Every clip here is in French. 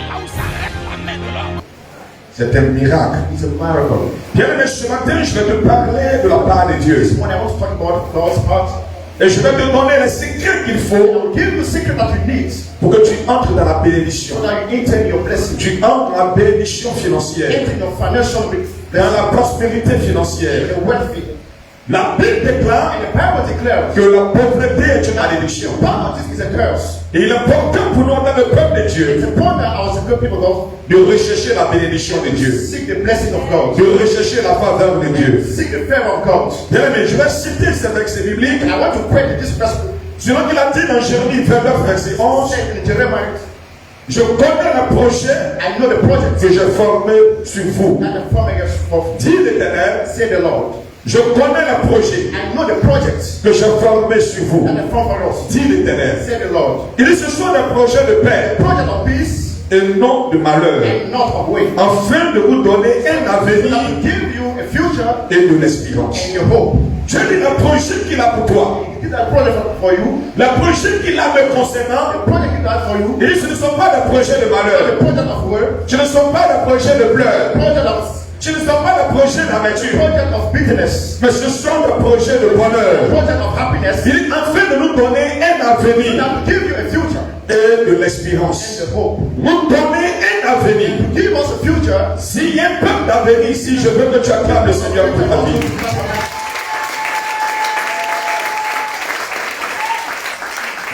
là où s'arrête la main de l'homme. C'est un miracle. It's a miracle. Bien-aimé, ce matin, je vais te parler de la part de Dieu. This morning I want to talk about God's heart. Et je vais te donner les secrets qu'il I faut will give you the secret that you need pour que tu entres dans la bénédiction. so that you enter your blessing. Tu entres dans la bénédiction financière, Enter your financial dans la prospérité financière. the wealthy. La Bible déclare And the Bible declares que la pauvreté est une malédiction. poverty is a curse. Et il est important pour nous, dans le peuple de It's Dieu, important that our good people go de rechercher la bénédiction de Dieu, seek the blessing of God. de rechercher la faveur de Dieu. Seek the favor of God. Bien-aimé, je vais citer ce verset biblique. And I want to quote this verse. Selon qu'il a dit dans Jérémie 29, verset 11, Said in Jeremiah, je connais le projet I know the project que j'ai formé sur vous. that the forming of Dit l'Éternel, say the Lord. je connais le projet I know the project que j'ai formé sur vous. that the form for us. Dit l'Éternel. Say the Lord. Il dit, ce sont des projets de paix Project of peace et non de malheur, and not of way. afin de vous donner un That avenir will give you a future et de l'espérance. and your hope. Je dis le projet qu'il a pour toi, It is a project for you. le projet qu'il a me concernant. The project he has for you. Il dit, ce ne sont pas des projets de The malheur, project of work. ce ne sont pas des projets de pleurs, Project of ce ne sont pas des projets d'amertume, project of bitterness. mais ce sont des projets de bonheur. Project of happiness. Il dit, afin de nous donner un avenir That will give you a future et de l'espérance. and a hope. Nous donner un avenir. Give us a future. S'il y a un peuple d'avenir ici, je veux que tu acclames le Seigneur pour ta vie.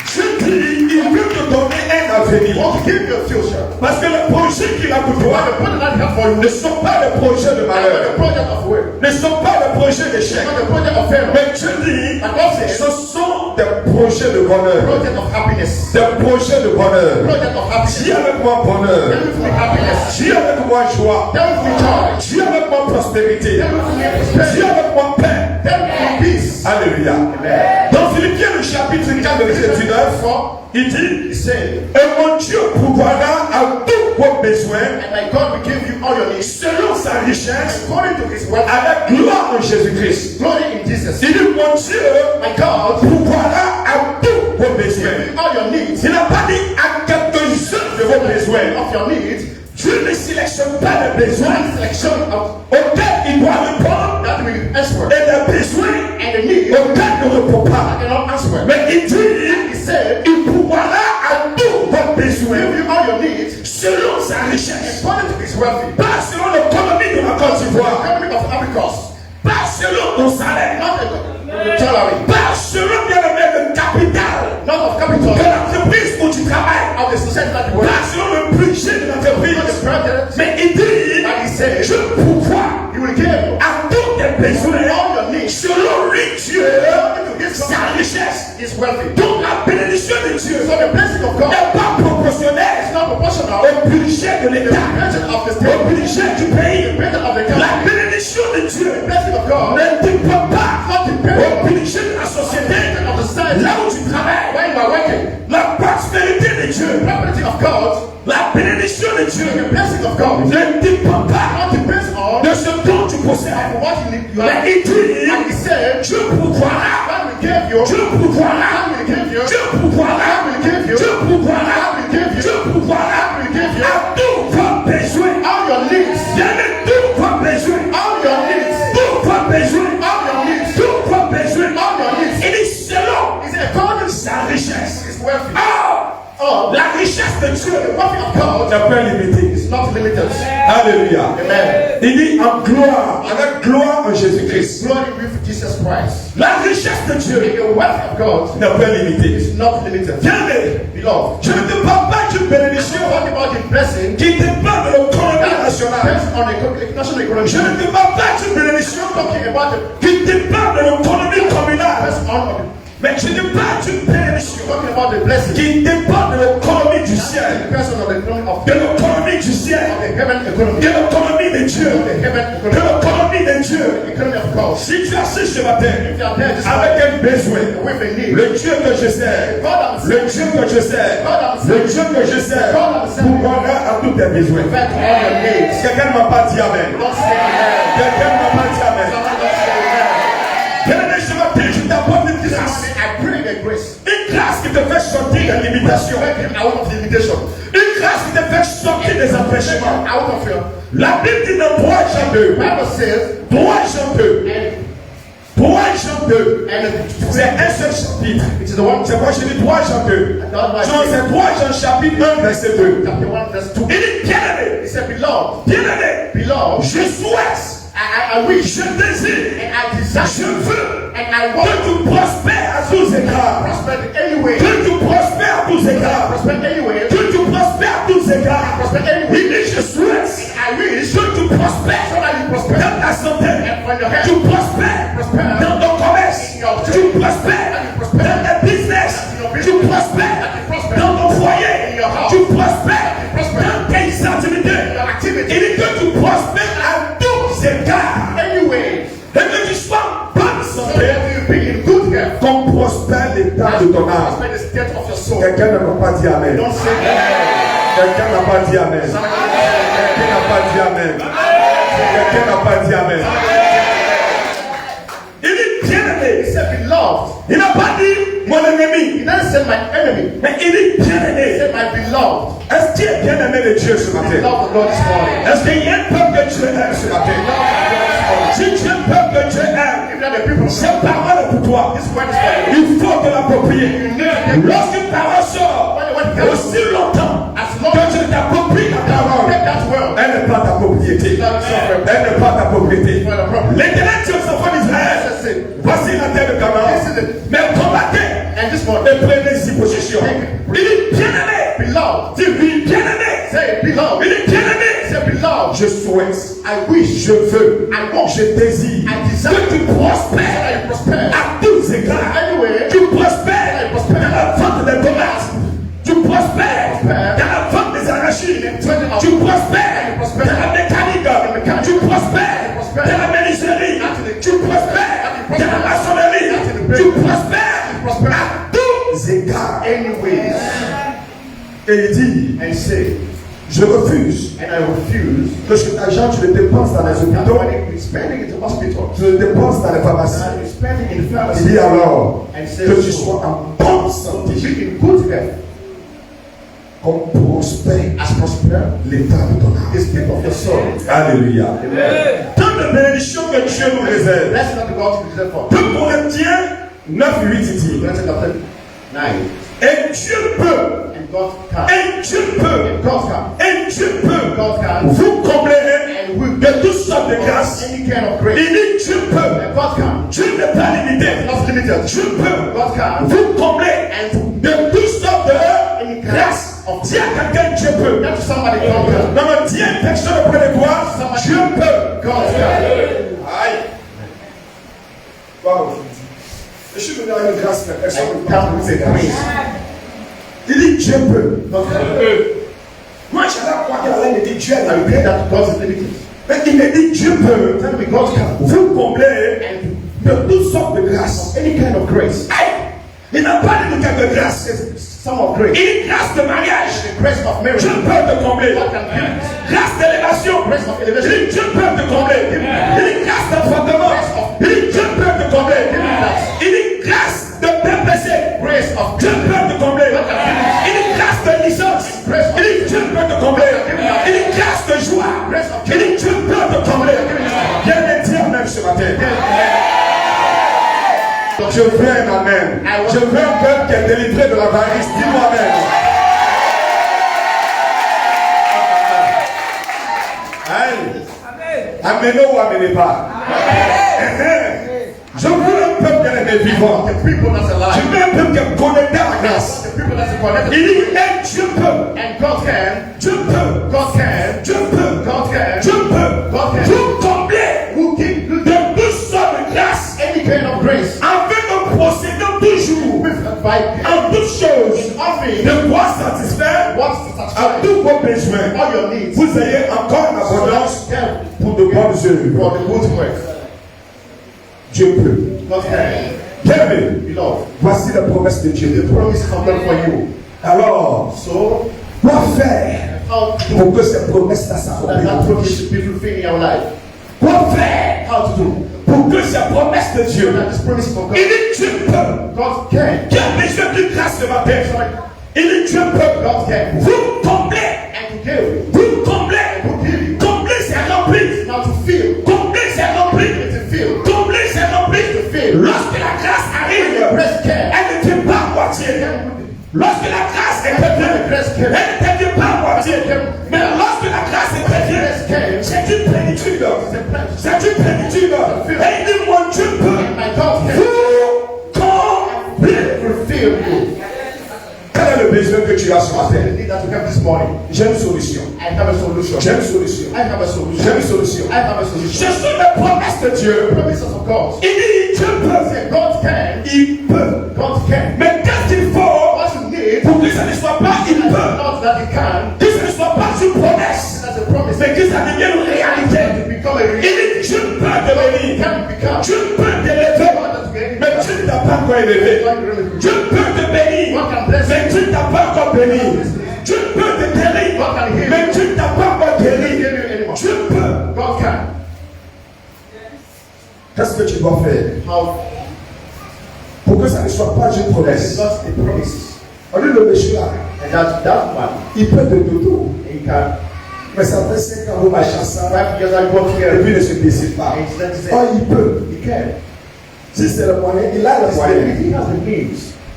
Je dis, il veut te donner un avenir. Want to give you a future. Parce que les projets qu'il a pour toi The project that he has for you ne sont pas des projets de is malheur, the project of work. ne sont pas des projets d'échec. Not the project of failure. Mais je dis, And God says, ce sont des projets de bonheur. project of happiness. Des projets de bonheur. Project of happiness. Dis avec moi bonheur. There will be happiness. Dis avec moi joie. There will be joy. Dis avec moi prospérité. There will be Dis prosperity. avec moi paix. There will be peace. Alléluia. Dans Philippiens, le chapitre 4, verset 19, il dit, He said, et mon Dieu pourvoira à tous vos besoins and my God will give you all your needs selon sa richesse according to his wealth. avec gloire en Jésus-Christ. Glory in Jesus. Il dit, mon Dieu My God pourvoira à tous vos will besoins. give you all your needs. Il n'a pas dit à quelques-uns de vos besoins. Of your needs. Dieu ne sélectionne pas les besoins One selection of auxquels il doit répondre that will answer. et les besoins And the need auxquels il ne répond pas. cannot answer. Mais il dit, He said, il pourvoira à tous vos besoins give you all your needs selon sa richesse. according to his wealthy. Pas selon l'économie de la Côte d'Ivoire. Economy of Africa. Pas selon ton salaire. Not the salary. Pas selon bien le capital Not of de capital. l'entreprise où tu travailles. Of the society that you work. Pas selon le budget de Not the l'entreprise. president. Mais il dit, But he said, je pourvois he will give you à tous tes besoins all your needs selon lui Dieu, according to his sa richesse. is wealthy. Donc la bénédiction de Dieu So the blessing of God n'est pas proportionnelle is not proportional au budget de to the l'État, budget of the au state, budget du pays. the budget of the La country. bénédiction de Dieu The blessing of God ne dépend pas not au dependent budget de la société, of the society. là où tu travailles. When you are working, La prospérité de Dieu, the property of God, la bénédiction de Dieu the blessing of God, ne dépend pas not depends on de ce dont tu possèdes. what you need. You Mais have. il dit, And he said, Dieu pourvoira, God will give you. Dieu pourvoira, God will give you. Dieu pourvoira, God will give you. Dieu pourvoira, God will give you. Dieu pourvoira God will give you. à tous vos besoins. All your needs. Bien tous vos besoins, All your needs. tous vos besoins, All your needs. tous vos besoins. All your needs. Il dit selon He said, according to sa richesse. his wealthy. Or, la richesse de Dieu The wealth of God n'est pas limitée. is not limited. Alléluia. Amen. Il dit en gloire, avec gloire en Jésus-Christ. Glory be to Jesus Christ. La richesse de Dieu The wealth of God n'est pas limitée. is not limited. Bien-aimé, Beloved, je ne te parle pas d'une bénédiction talk about the blessing qui dépend de l'économie that nationale. depends on the national economy. Je ne te parle pas d'une bénédiction Talking about the qui dépend de l'économie communale. depends on Mais je ne parle d'une bénédiction talking about the blessing. qui dépend de l'économie du ciel. Depends on the economy of De l'économie du ciel. the heaven economy. De l'économie de Dieu. The heaven De economy. l'économie de Dieu. The economy of God. Si tu assis ce matin If you are there this avec un besoin, with a need, le Dieu que je sers, le Dieu que je sers, le Dieu que je sers, pourvoira à tous tes besoins. back to all your needs. Quelqu'un ne m'a pas dit amen. Don't say amen. Quelqu'un ne m'a pas dit amen. Someone don't say amen. Bien-aimé, ce matin, je t'apporte une grâce. I pray the grace. Une grâce qui te fait sortir de l'imitation. Make him out of limitation. Une grâce qui te fait sortir des empêchements. Out of your La Bible dit dans 3 Jean 2. Bible says, 3 Jean 2. and 3 Jean 2. and C'est un seul chapitre. it is the one C'est quoi je dis 3 Jean 2. Jean, c'est 3 Jean chapitre 1 verset 2. chapter 1 verse 2. Il dit bien aimé. He said, beloved, Bien-aimé, beloved, je souhaite, I wish je désire, and I desire je veux and I que want tu prospères à tous égards. prosper anyway. Que tu prospères à tous égards. Prosper anyway. Que tu prospères à tous égards. Prosper Il anyway. dit je souhaite I wish que tu prospères so that you prosper dans ta santé. when your health Tu prospères dans ton commerce. Tu prospères dans ta business. Tu prospères dans ton foyer. Tu prospères dans tes activités. Il dit que tu prospères à tous égards. anyway. Et que tu sois en bonne So santé. that you be in good health. Qu'on prospère l'état de ton âme. Prosper the state of your soul. Quelqu'un n'a pas dit amen. Don't say that. Quelqu'un n'a pas dit amen. Quelqu'un n'a pas dit amen. Quelqu'un n'a pas dit amen. Il dit bien He aimé. said, beloved. Il n'a pas dit mon ennemi. He didn't say my enemy. Mais il dit bien He aimé. said my beloved. Est-ce qu'il est bien aimé de Dieu ce matin? Beloved of the Lord this morning. Est-ce qu'il y a un peuple que Dieu aime ce matin? Si tu es un peuple que Dieu aime, If not the people of cette parole est pour toi. this word is for you. Il faut te l'approprier. Lorsqu'une parole sort, aussi longtemps que tu t'appropries la parole, Take that word. elle n'est pas ta propriété. Elle n'est pas ta propriété. L'Éternel dit aux enfants d'Israël, voici la terre de Canaan, mais combattez And this morning, et prenez-y possession. Il dit bien aimé. beloved. Dis-lui bien aimé. Say beloved. Il dit bien aimé. Say beloved. Je souhaite, I wish. je veux, I want. je désire I desire. que tu So prospères that you prosper. à tous égards. Anyway. Tu prospères dans la vente des tomates. Tu prospères dans la vente des arachides. Tu prospères dans la mécanique. Tu prospères dans la menuiserie. Tu prospères dans la maçonnerie. Tu prospères à tous égards. Anyways. Et il dit, And say, je refuse and I refuse. que cet argent tu le dépenses dans les That hôpitaux, money you spending in the hospital. tu le dépenses dans les pharmacies. That you spending in the Il pharmacy. dit alors And say que tu sois en bonne santé, be in good health. qu'on prospère As prosper l'état de ton âme. the state of your soul. Alléluia. Tant de bénédictions que Dieu nous réserve. Blessing of the God to deserve for. 2 Corinthiens 9:8 dit, Corinthians chapter 9. et Dieu peut, And God can. et Dieu peut, And God can. et Dieu peut God can. vous combler And we de toutes sortes de grâces. any kind of Il grace. dit Dieu peut, And God can. Dieu n'est pas limité. Not limited. Dieu peut God can. vous combler And de toutes sortes de grâces. Dis à quelqu'un Dieu peut. let somebody come here. Non, non, dis à une personne auprès de toi, Dieu peut. God can. Aïe. Waouh. Je suis venu à une grâce, mais personne And ne parle come de with ces a grâces. grace. Il dit Dieu peut. God can. Moi, j'allais croire qu'elle allait me dire Dieu est I limité. pray that God is limited. Mais il me dit Dieu peut. Tell me God can. Vous combler And de toutes sortes de grâces. any kind of grace. Aïe. Il n'a pas dit de grâce. Some of grace. Il dit grâce de mariage. The grace of marriage. Dieu peut te combler. God can give it. Grâce d'élévation. Grace of Il elevation. dit Dieu peut te combler. Il dit grâce d'enfantement. Il dit Dieu peut te combler. Il dit grâce de PPC. Grace of Dieu peut te combler. Il dit grâce de licence. Il dit Dieu peut te combler. Il dit grâce de joie. Il dit Dieu peut te combler. Viens le dire même ce matin. Je veux un amen. Je veux un peuple qui est délivré de l'avarice. Dis-moi amen. Amen. Amenez ou amenez pas. Je veux un peuple qui est vivant. the people that's Je alive. veux un peuple qui est connecté à la grâce. The people that's connected. Il dit, et Dieu peut. And God can. Dieu peut. God can. Dieu peut. God can. Dieu peut. God can. Vous combler Who give de toutes sortes de grâces any kind of grace. afin de procéder toujours By en toutes choses offering de pouvoir satisfaire what's à satisfied tous vos besoins. all your needs. Vous ayez encore en abondance Them pour de bonnes œuvres. for the good work. Dieu peut. God can. Bien-aimé, Beloved, voici la promesse de Dieu. the promise come down for you. Alors, So, quoi faire how to do pour que cette promesse-là that s'accomplisse? promise to be fulfilled in your life? Quoi faire How to do pour que cette promesse de Dieu? that this promise from Il God. dit Dieu peut. God can. Qui a besoin d'une grâce de ma paix? Il dit Dieu peut. God can. Vous combler moitié. Lorsque la grâce intervient, elle n'intervient pas à moitié. Mais lorsque la grâce intervient, c'est une plénitude. C'est une plénitude. Et il dit, mon Dieu peut vous combler. Quel est le besoin que tu as ce matin? J'ai une solution. J'ai une solution. J'ai une solution. Ce sont les promesses de Dieu. Il dit Dieu peut. Il peut. Mais qu'est-ce qu'il faut pour que ça ne soit pas il peut? Que ce ne soit pas une promesse, mais que ça devienne une réalité. Il dit Dieu peut te bénir. Dieu peut t'élever. Mais tu ne t'as pas encore élevé. Dieu peut te bénir. Mais tu ne t'as pas encore béni. Dieu peut te guérir. Mais tu ne t'as pas encore guéri. Dieu peut. Qu'est-ce que tu dois faire pour que ça ne soit pas une promesse? On dit le monsieur là, il peut de dodo. Mais ça fait 5 ans que ma chasse et puis il ne se décide pas. Oh, il peut. Si c'est le moyen, il a le moyen.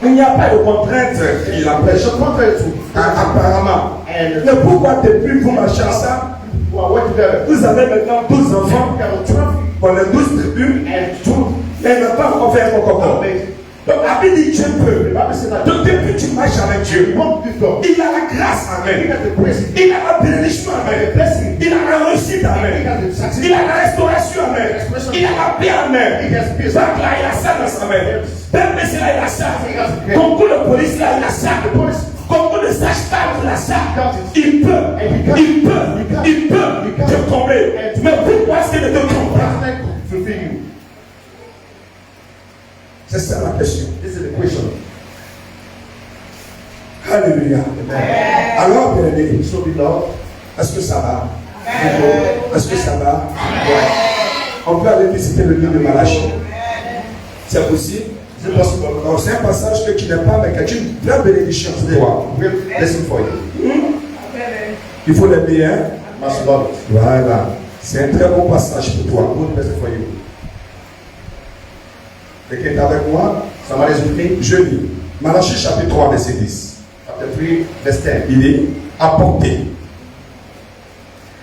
Il n'y a pas de contrainte qu'il empêche. Apparemment. Mais pourquoi depuis vous marchez ensemble? Vous avez maintenant 12 enfants. On a 12 tribus. Et il n'a pas encore fait un coco. Donc la Bible dit Dieu peut. Donc depuis tu marches avec Dieu, il a la grâce en main. Il a la bénédiction en main. Il a la réussite en main. Il a la restauration en main. Il a la paix en main. Donc là il a ça dans sa main. Même si là il a ça. Concours de police là il a ça. Concours de sage-femme il a ça. Il peut te combler. Mais pourquoi est-ce qu'il ne te comble pas? C'est ça la question. This is the question. Alléluia. Alors, bien aimé, So beloved, est-ce que ça va? Est-ce que ça va? On peut aller visiter le livre de Malachie. C'est possible? is it possible? Donc, c'est un passage que tu n'aimes pas, mais que tu une vraie bénédiction pour toi. We'll listen for you. Il faut l'aimer, hein? Must love it. Voilà. C'est un très bon passage pour toi. Good message for you. Quelqu'un est avec moi? Somebody is with me. Je lis. Malachie chapitre 3, verset 10. Chapter 3, verse 10. Il dit, apportez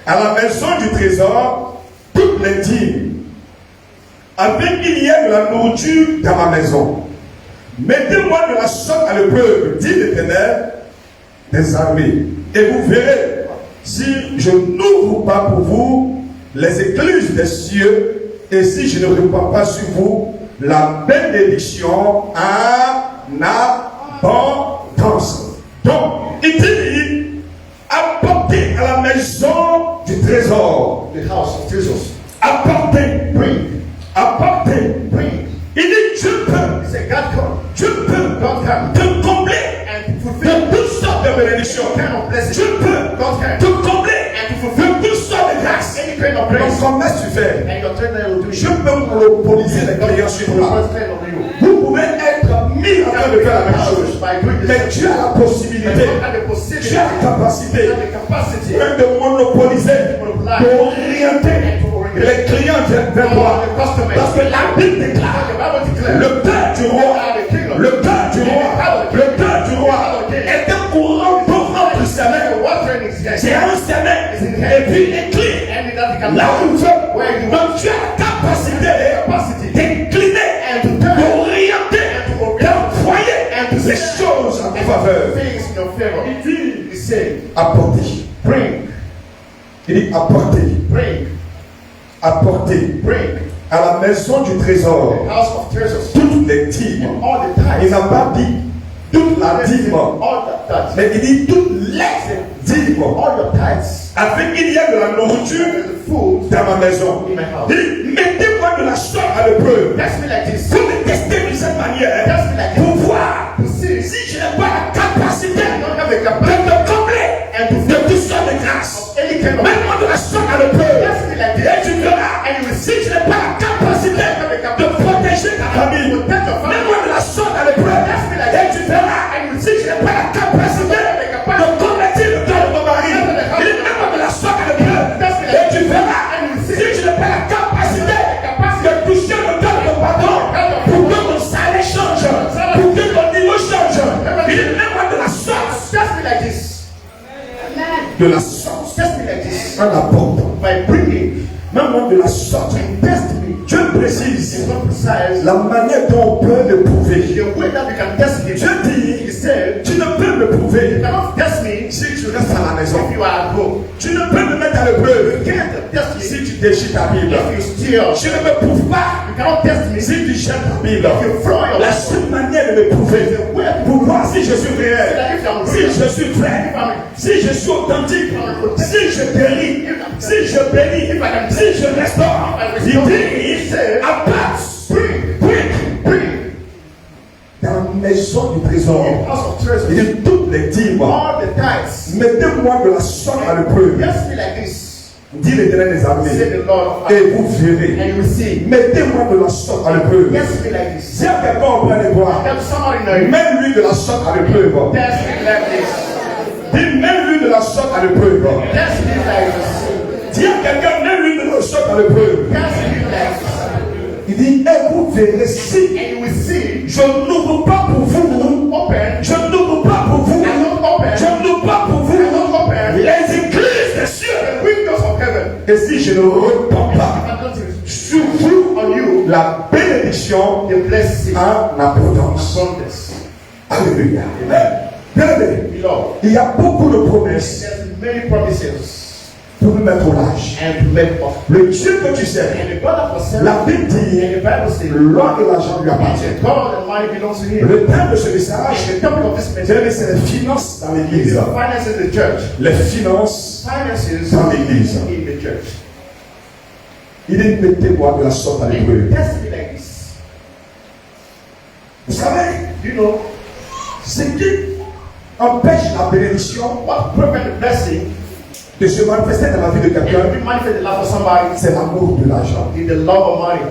à la maison du trésor toutes les dîmes, afin qu'il y ait de la nourriture dans ma maison. Mettez-moi de la sorte à l'épreuve, dit l'Éternel des armées, et vous verrez si je n'ouvre pas pour vous les écluses des cieux, et si je ne répands pas sur vous la bénédiction en abondance. Donc, il dit, apportez à la maison du trésor. The house of Jesus. Apportez, Bring. apportez. Bring. Il dit, Dieu peut, He said, God come. Dieu peut God can. te combler And to de fulfill toutes sortes de bénédictions. kind of blessing. Dieu peut God can. te combler de toutes sortes de grâces. Any kind of Donc, grace. comment tu fais? And your trainer will do it. Je peux monopoliser les clients sur The toi. first kind of you. Vous pouvez être mis en train de faire la même chose. Mais tu as la possibilité, tu as la capacité même de monopoliser, d'orienter les clients vers toi. Parce que la Bible déclare le Père du roi, le Père du roi, le Père du roi est un courant pour remplir sa main. C'est un semai et puis il incline là où tu veux. Donc tu as la capacité d'incliner, d'orienter, d'employer les choses en ta faveur. Il dit apporter. Bring. Il dit apporter. Bring. Apporter Bring. à la maison du trésor House of treasures. toutes les dîmes. All the Il tithes. n'a pas dit toute la dîme, All the tithes. mais il dit toutes les dîmes, All your tithes. afin qu'il y ait de la nourriture The food. dans ma maison. In my house. Il dit, mettez-moi de la sorte à l'épreuve. Test me like this. Vous me testez de cette manière pour voir si je n'ai pas la capacité de me combler de toutes sortes de grâces. Mets-moi de la sorte à l'épreuve et tu verras si je n'ai pas la capacité de protéger ta famille. Mets-moi de la sorte à l'épreuve et tu verras si je n'ai pas la capacité de convertir le cœur de mon mari. Il dit, mets-moi de la sorte à l'épreuve et tu verras si je n'ai pas la capacité de toucher le cœur de mon patron pour que mon salaire change, pour que mon niveau change. de la sorte, Test me like this. en apportant, By bringing même moi de la sorte, and test me. Dieu précise It's not precise. la manière dont on peut le prouver. The way that you can test me. Dieu dit, He said, tu ne peux me you prouver cannot test me si tu restes à la maison. if you are at home. Tu ne peux me mettre à l'épreuve You can't test me si tu déchires ta Bible. if you steal. Tu ne me prouves pas You cannot test me si tu jettes ta Bible. if you throw your La seule manière de me prouver pour voir si je suis réel, si je suis vrai, si je suis authentique, si je guéris, si je bénis, si je restaure, il dit, abatte, prie, dans la maison du trésor. house of treasure. Il dit toutes les dîmes, All the tithes. mettez-moi de la sorte à l'épreuve, Test me like this. dit l'Éternel des Say armées, the Lord of et vous verrez. and you will see. Mettez-moi de la sorte à l'épreuve. Test me like this. Si à quelqu'un on prend les bois, Tell somebody now. mets-lui de la sorte à l'épreuve. Test me like this. Dis, mets-lui de la sorte à l'épreuve. Test me like this. Dis à quelqu'un, mets-lui de la sorte à l'épreuve. Test me like this. Il dit, et vous verrez si And you will see. je n'ouvre pas pour vous, Open. je n'ouvre pas pour vous, I don't open. je n'ouvre pas pour vous, I don't open. les églises des cieux. The windows of heaven. Et si je ne répands pas I don't think sur vous on you la bénédiction the blessing en abondance. abundance. Alléluia. Bien-aimé, Beloved, il y a beaucoup de promesses there's many promises pour nous mettre au large. and to make of. Le Dieu que tu sais, And the God of yourself, la Bible dit, and the Bible says, l'or et l'argent lui appartiennent. the God and money belongs to Him. Le thème de ce message, And the topic of this c'est message les finances dans is l'église. the finances in the church. Les finances Finances dans l'église. in the church. Il dit, mettez-moi de la sorte à l'épreuve. Test me like this. Vous savez, You know ce qui empêche la bénédiction what prevent the blessing de se manifester dans la vie de and quelqu'un, to be manifested in the life of somebody c'est l'amour de l'argent. is the love of money.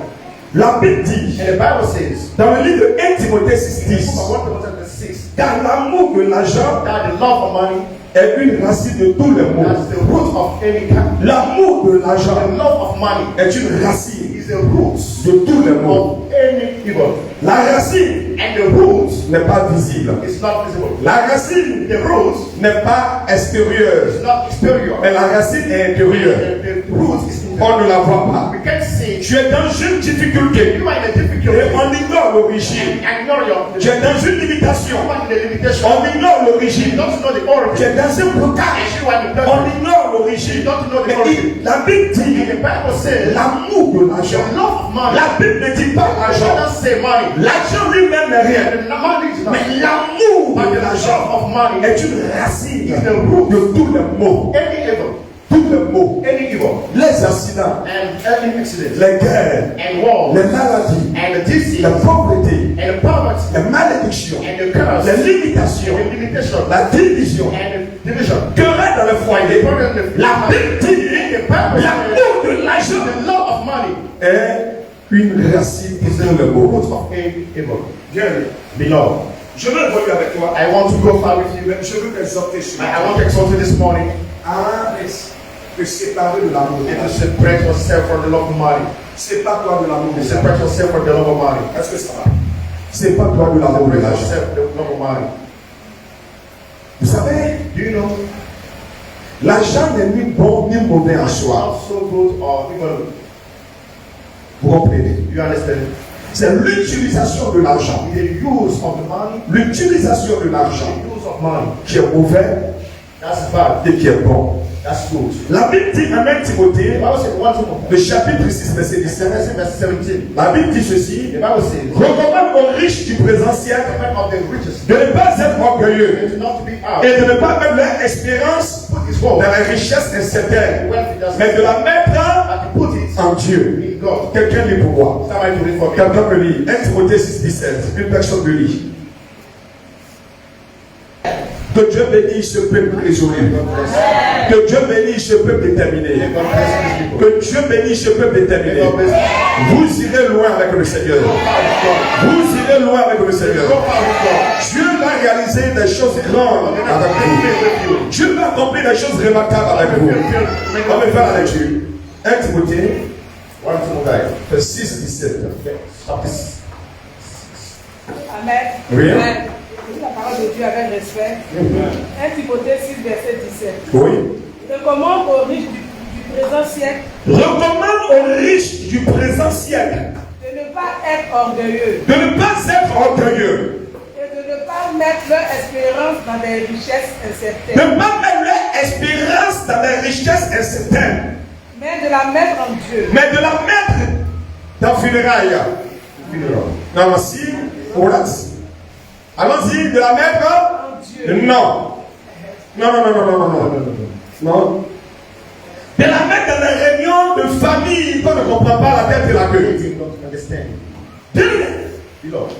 La Bible dit, And the Bible says, dans le livre de 1 Timothée in the 6:10, book of 1 Timothy 6, car l'amour de l'argent that the love of money est une racine de tous les maux. is the root of any kind. L'amour de l'argent The love of money est une racine is the root de tous les maux. of any evil. La racine And the root n'est pas visible. is not visible. La racine The root n'est pas is extérieure, not exterior. mais la racine est intérieure. The root is On interior. ne la voit pas. We can't see. Tu es dans une difficulté You are in a et difficulty on ignore l'origine. and ignore your Tu es dans une limitation, you are in a limitation. on ignore You l'origine. don't know the Tu origin. es dans un blocage, And you are in the on blessing. ignore l'origine. You don't know the Mais origin. la Bible And the dit Bible says l'amour de l'argent. the love of money. La Bible ne dit pas It l'argent. doesn't say money. L'argent lui-même n'est rien. And the money is not. Mais l'amour But de the l'argent love of money est une racine is the root de tous les maux. any evil. Tous les maux. Any evil. Les accidents, And any accident. les guerres, And wars. les maladies, And the disease. la pauvreté, And the poverty. les malédictions, And the curse. les limitations, And the limitation. la division, And the division. querelle dans le foyer. La Bible dit l'amour de l'argent The love of money est une racine de is the tous les root maux. of any evil. Bien, Beloved, je veux évoluer avec toi. I want to go far with you. Je veux t'exhorter sur I want to exhort you this morning à te séparer de l'amour de and to l'argent. separate yourself from the love of money. Sépare-toi de l'amour To de l'argent. separate yourself from the love of money. Est-ce que ça va? Sépare-toi de l'amour de Separate l'argent. yourself from the love of money. Vous savez, Do you know? l'argent n'est ni bon ni mauvais en It's soi. not so good or evil. Vous comprenez? You understand? C'est l'utilisation de l'argent. The use of the money, L'utilisation de the l'argent use of money. qui est mauvais That's bad. et qui est bon. That's good. La Bible dit en 1 The Timothée, Bible says one Timothy, le chapitre 6, verset 17. verse 17. La Bible dit ceci. The Bible says, Recommande aux riches du présent siècle "The man of the riches, de ne pas être orgueilleux and not to be out, et de ne pas mettre leur espérance put his dans hope, la richesse incertaine, wealth he does, mais de la mettre and to put it en Dieu. in God." Quelqu'un lit pour moi. Somebody to read for me. Quelqu'un me lit. 1 Timothée 6, 17. Une personne me lit. Que Dieu bénisse ce peuple résolu. Que Dieu bénisse ce peuple déterminé. God bless these people. Que Dieu bénisse ce peuple déterminé. God bless them. Vous irez loin avec le Seigneur. Go far with God. Vous irez loin avec le Go Seigneur. far with God. Dieu va réaliser des choses grandes We're avec not vous. with you. Dieu va accomplir des choses remarquables avec vous. On va faire la lecture. 1 Timothée, 1 Timothy, verset 6, 17. chapter 6. Amen. Oui. Amen. La parole de Dieu avec respect. 1 Timothée 6, verset 17. Oui. Recommande aux riches du présent siècle Recommande aux riches du présent siècle de ne pas être orgueilleux de ne pas être orgueilleux, et de ne pas mettre leur espérance dans des richesses de incertaines, ne pas mettre leur espérance dans les richesses incertaines, mais de la mettre en Dieu. mais de la mettre dans funérailles. Non, si, allons-y, de la mettre En Dieu. non. Non. De la mettre dans les réunions de famille, qu'on ne comprend pas la tête et la queue.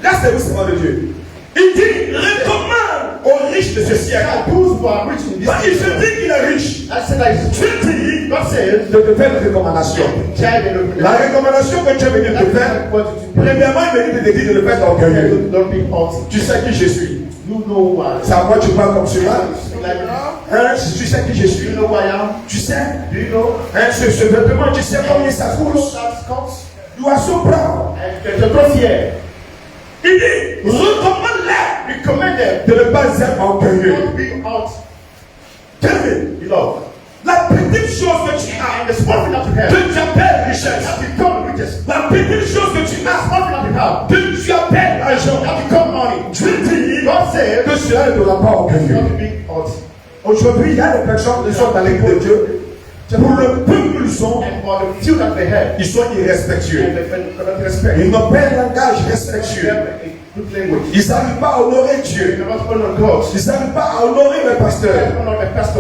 Là, c'est où c'est moi de Dieu. Il dit, recommande aux riches de ce siècle. Il se dit qu'il est riche. Dieu dit de te faire une recommandation. La recommandation que tu es venu te faire, premièrement, il me dit de te dire de ne pas être orgueilleux. Tu sais qui je suis. C'est à moi que tu parles comme cela. Tu sais qui je suis. Tu sais. Ce vêtement, tu sais combien ça coûte. You are so proud. Il dit, recommande-les de ne pas être orgueilleux. La petite chose que tu as, que tu appelles richesse, la petite chose que tu as, que tu appelles argent, Dieu dit que cela ne doit pas orgueilleux. Aujourd'hui, il y a des personnes qui sont dans l'église de Dieu. Pour le peu qu'ils sont, ils sont irrespectueux. Ils n'ont pas un langage respectueux. Ils n'arrivent pas à honorer Dieu. Ils n'arrivent pas à honorer le pasteur.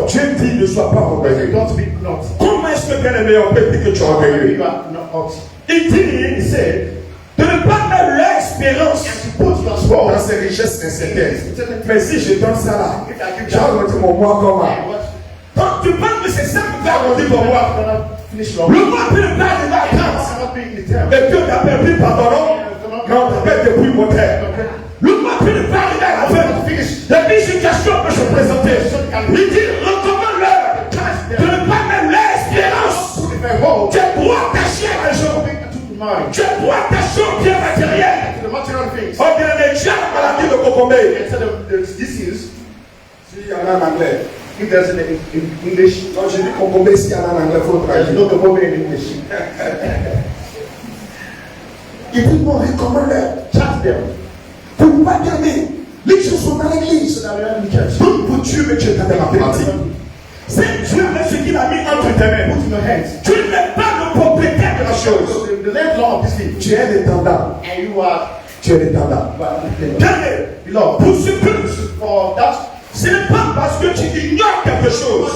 Dieu dit ne sois pas orgueilleux. Comment est-ce que bien aimé on peut dire que tu es orgueilleux? Il dit de ne pas mettre l'espérance dans ces richesses incertaines. Mais si je donne ça là, j'ai rendu mon moi comment? Donc tu penses que c'est ça que tu as rendu pour moi? Le mois peut ne pas arriver à 30. Et Dieu t'a perdu pardon. Quand tu appelles depuis mon terre. Le mois peut ne pas arriver à la fin. La situation peut se présenter. Il dit recommande-leur de ne pas mettre l'espérance. Tu es droit attaché à l'argent. Tu es droit attaché aux biens matériels. Oh bien aimé, tu as la maladie de Kokombe. S'il y en a en anglais. If there's an English, quand j'ai dit Kokombe, s'il y en a en anglais, il faut traduire. no Kokombe in English. Il dit non, recommande-leur. Chat them. Pour ne pas gagner. Les gens sont dans l'église. Donc pour Dieu, mais tu es dans la mathématique. C'est Dieu ce qu'il a mis entre tes mains. Tu n'es pas le propriétaire de la chose. Tu es l'intendant. Tu es l'intendant. Pour ce que ce n'est pas parce que tu ignores quelque chose.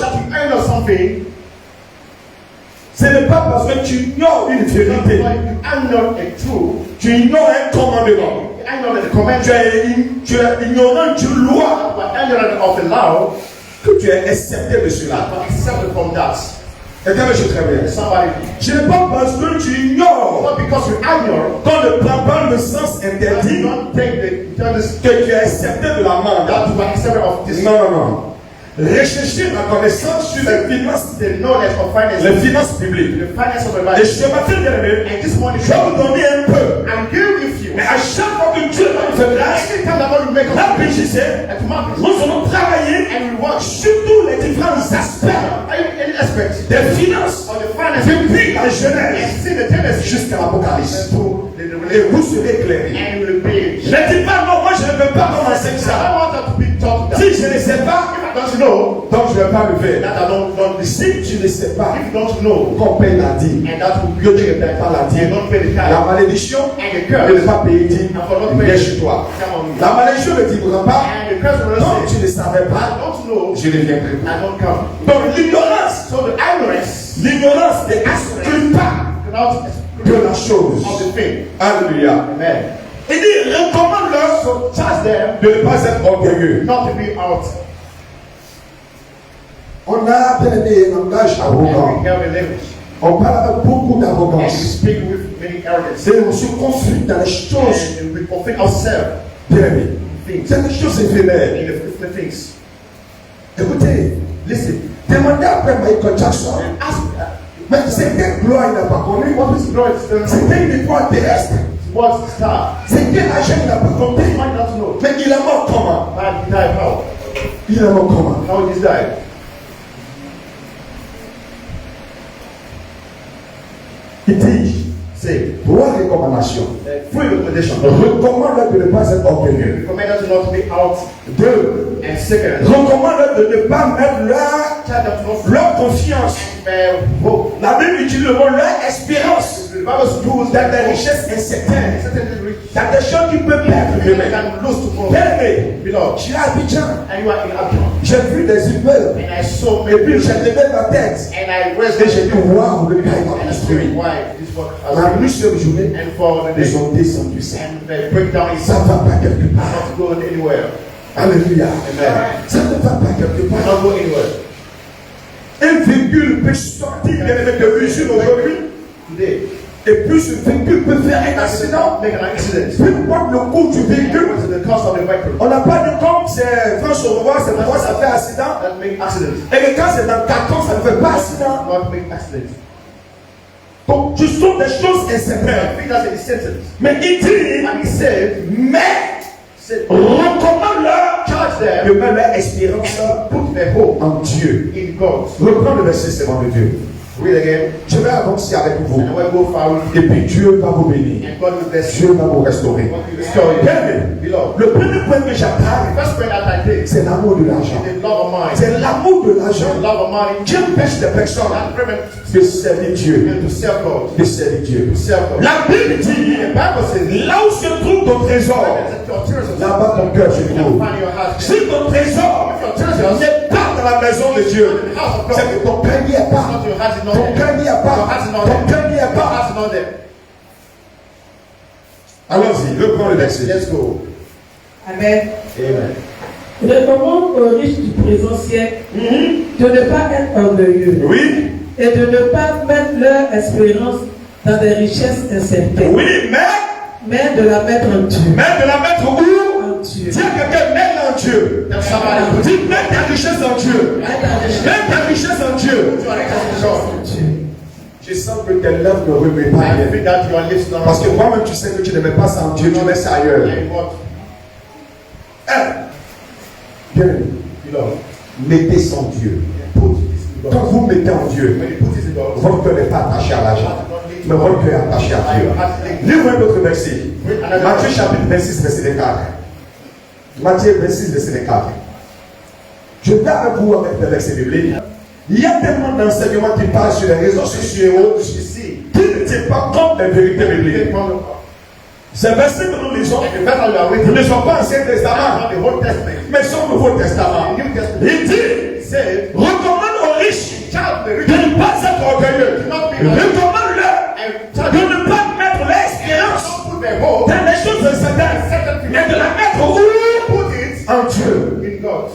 Ce n'est pas parce que tu ignores une vérité. Tu ignores un commandement. Tu es ignorant d'une loi. Que tu es accepté de cela. Quelqu'un me dit très bien. Ce n'est pas parce que tu ignores qu'on ne prend pas le sens interdit que tu es accepté de la main. Non. Rechercher la connaissance sur les finances publiques. Et ce matin, bien aimé, je vais vous donner un peu. Mais à chaque fois que Dieu va nous faire grâce, là, nous allons travailler sur tous les différents aspects des finances depuis la Genèse jusqu'à l'Apocalypse. Et vous serez éclairés. Ne dis pas non, moi je ne veux pas commencer ça. Si je ne sais pas, donc je ne vais pas le faire. Si tu ne sais pas, qu'on paye la dîme, que tu ne payes pas la dîme, la malédiction de ne pas payer dîme vient chez toi. La malédiction ne dira pas, non, tu ne savais pas, je ne viendrai pas. Donc l'ignorance n'exclut pas de la chose. Alléluia. Il dit, recommande-leur de ne pas être orgueilleux. On a appelé un langage arrogant. On parle avec beaucoup d'arrogance. Et on se confie dans les choses. Bien aimé. C'est des choses éphémères. Écoutez, demandez après Michael Jackson. Mais c'est quelle gloire il n'a pas connu? C'est quelle victoire terrestre? C'est quel argent il n'a pas compté? Mais il est mort comment? How? Man, he died how? Il est mort comment? How did he die? Il dit, Say, trois recommandations. free recommendation. Recommande de ne pas être orgueilleux. Recommend us not to be out. Deux, And second, recommande de ne pas mettre tell them to not leur confiance. hope. La Bible utilise le mot leur espérance The Bible says dans des richesses incertaines, certain rich dans des choses qui peuvent perdre you demain. can lose tomorrow. Bien-aimé, Beloved, je suis à Abidjan, and you are in Abidjan. j'ai vu des immeubles, And I saw et many puis people, j'ai levé ma tête, and I raised et j'ai dit, waouh, le gars est and I construit. said, why this work On a has vu cette journée, and for the ils day ont descendu ça. and the breakdown is Ça ne va pas quelque part. not going anywhere. Alléluia. Amen. Ça ne va pas quelque part. Not go anywhere. Un véhicule peut sortir de l'usine aujourd'hui, Today, et puis ce véhicule peut faire un accident. make an accident. Peu importe le coût du véhicule, What's the cost of the vehicle? on n'a pas de compte, c'est France au revoir, c'est pourquoi ça fait accident. That make accidents. Et que quand c'est dans le carton, ça ne fait pas accident. Not make accidents. Donc, ce sont des choses incertaines. I think that's a sentence. Mais il dit, And he said, recommande-leur charge de them mettre leur espérance and put their hope en Dieu. in God. Reprends le verset, c'est mon Dieu. Read again. Je vais avancer avec vous. And we'll go far with Et you. puis Dieu va vous bénir. And God will bless Dieu you. va vous restaurer. God will restore you. Bien-aimé, Beloved, le premier point que the j'attaque, first point that I take c'est l'amour de l'argent. is the love of money. C'est l'amour de The l'argent love of money. qui empêche des personnes That prevents de servir Dieu. you to serve God. De servir Dieu. To serve God. La Bible dit, The Bible says, là où se trouve ton trésor, your treasures là-bas ton cœur se trouve. find your heart. Si ton trésor Your treasures n'est pas dans la maison de Dieu, in the house of c'est God. que ton cœur n'y est pas. Not your heart is not Ton there. cœur n'y est Your pas. heart is not Ton there. cœur n'y est Your pas. heart is not there. Allons-y, reprends le verset. Let's go. Amen. Amen. Recommande aux riches du présent siècle de ne pas être orgueilleux Oui, et de ne pas mettre leur espérance dans des richesses incertaines, oui, mais de la mettre en Dieu. mais de la mettre où? En Dieu. Dis à quelqu'un, mets en Dieu. Tell somebody, Dis, mets ta richesse en Dieu. Mets ta richesse Mets ta richesse en Dieu. you are in God. en Dieu. Je sens que tes lèvres ne remuent pas I bien. think that your lips don't Parce que moi-même, tu sais que tu ne mets pas ça en Dieu, tu mets ça ailleurs. and what Bien, beloved. mettez ça en Dieu. Put this in Quand God. vous mettez en Dieu, When you put this in God, votre cœur n'est pas attaché à l'argent, mais votre cœur est attaché à Dieu. Livre un autre verset. Matthieu chapitre 26, verset 4. Matthieu 26, verset 4. Je vais avec vous avec des versets bibliques. Il y a tellement d'enseignements qui parlent sur les réseaux sociaux you see, qui ne tiennent pas compte des vérités bibliques. Ces versets que nous lisons the better you are ne waiting, sont pas Ancien Testament, not the Old Testament. mais sont Nouveau Testament. The New Testament. Il dit, He said, recommande aux riches child the de rich ne pas être orgueilleux. Recommande-leur and de child ne pas mettre l'espérance don't put their hope, dans les choses incertaines, mais de la mettre où? put it En Dieu. in God.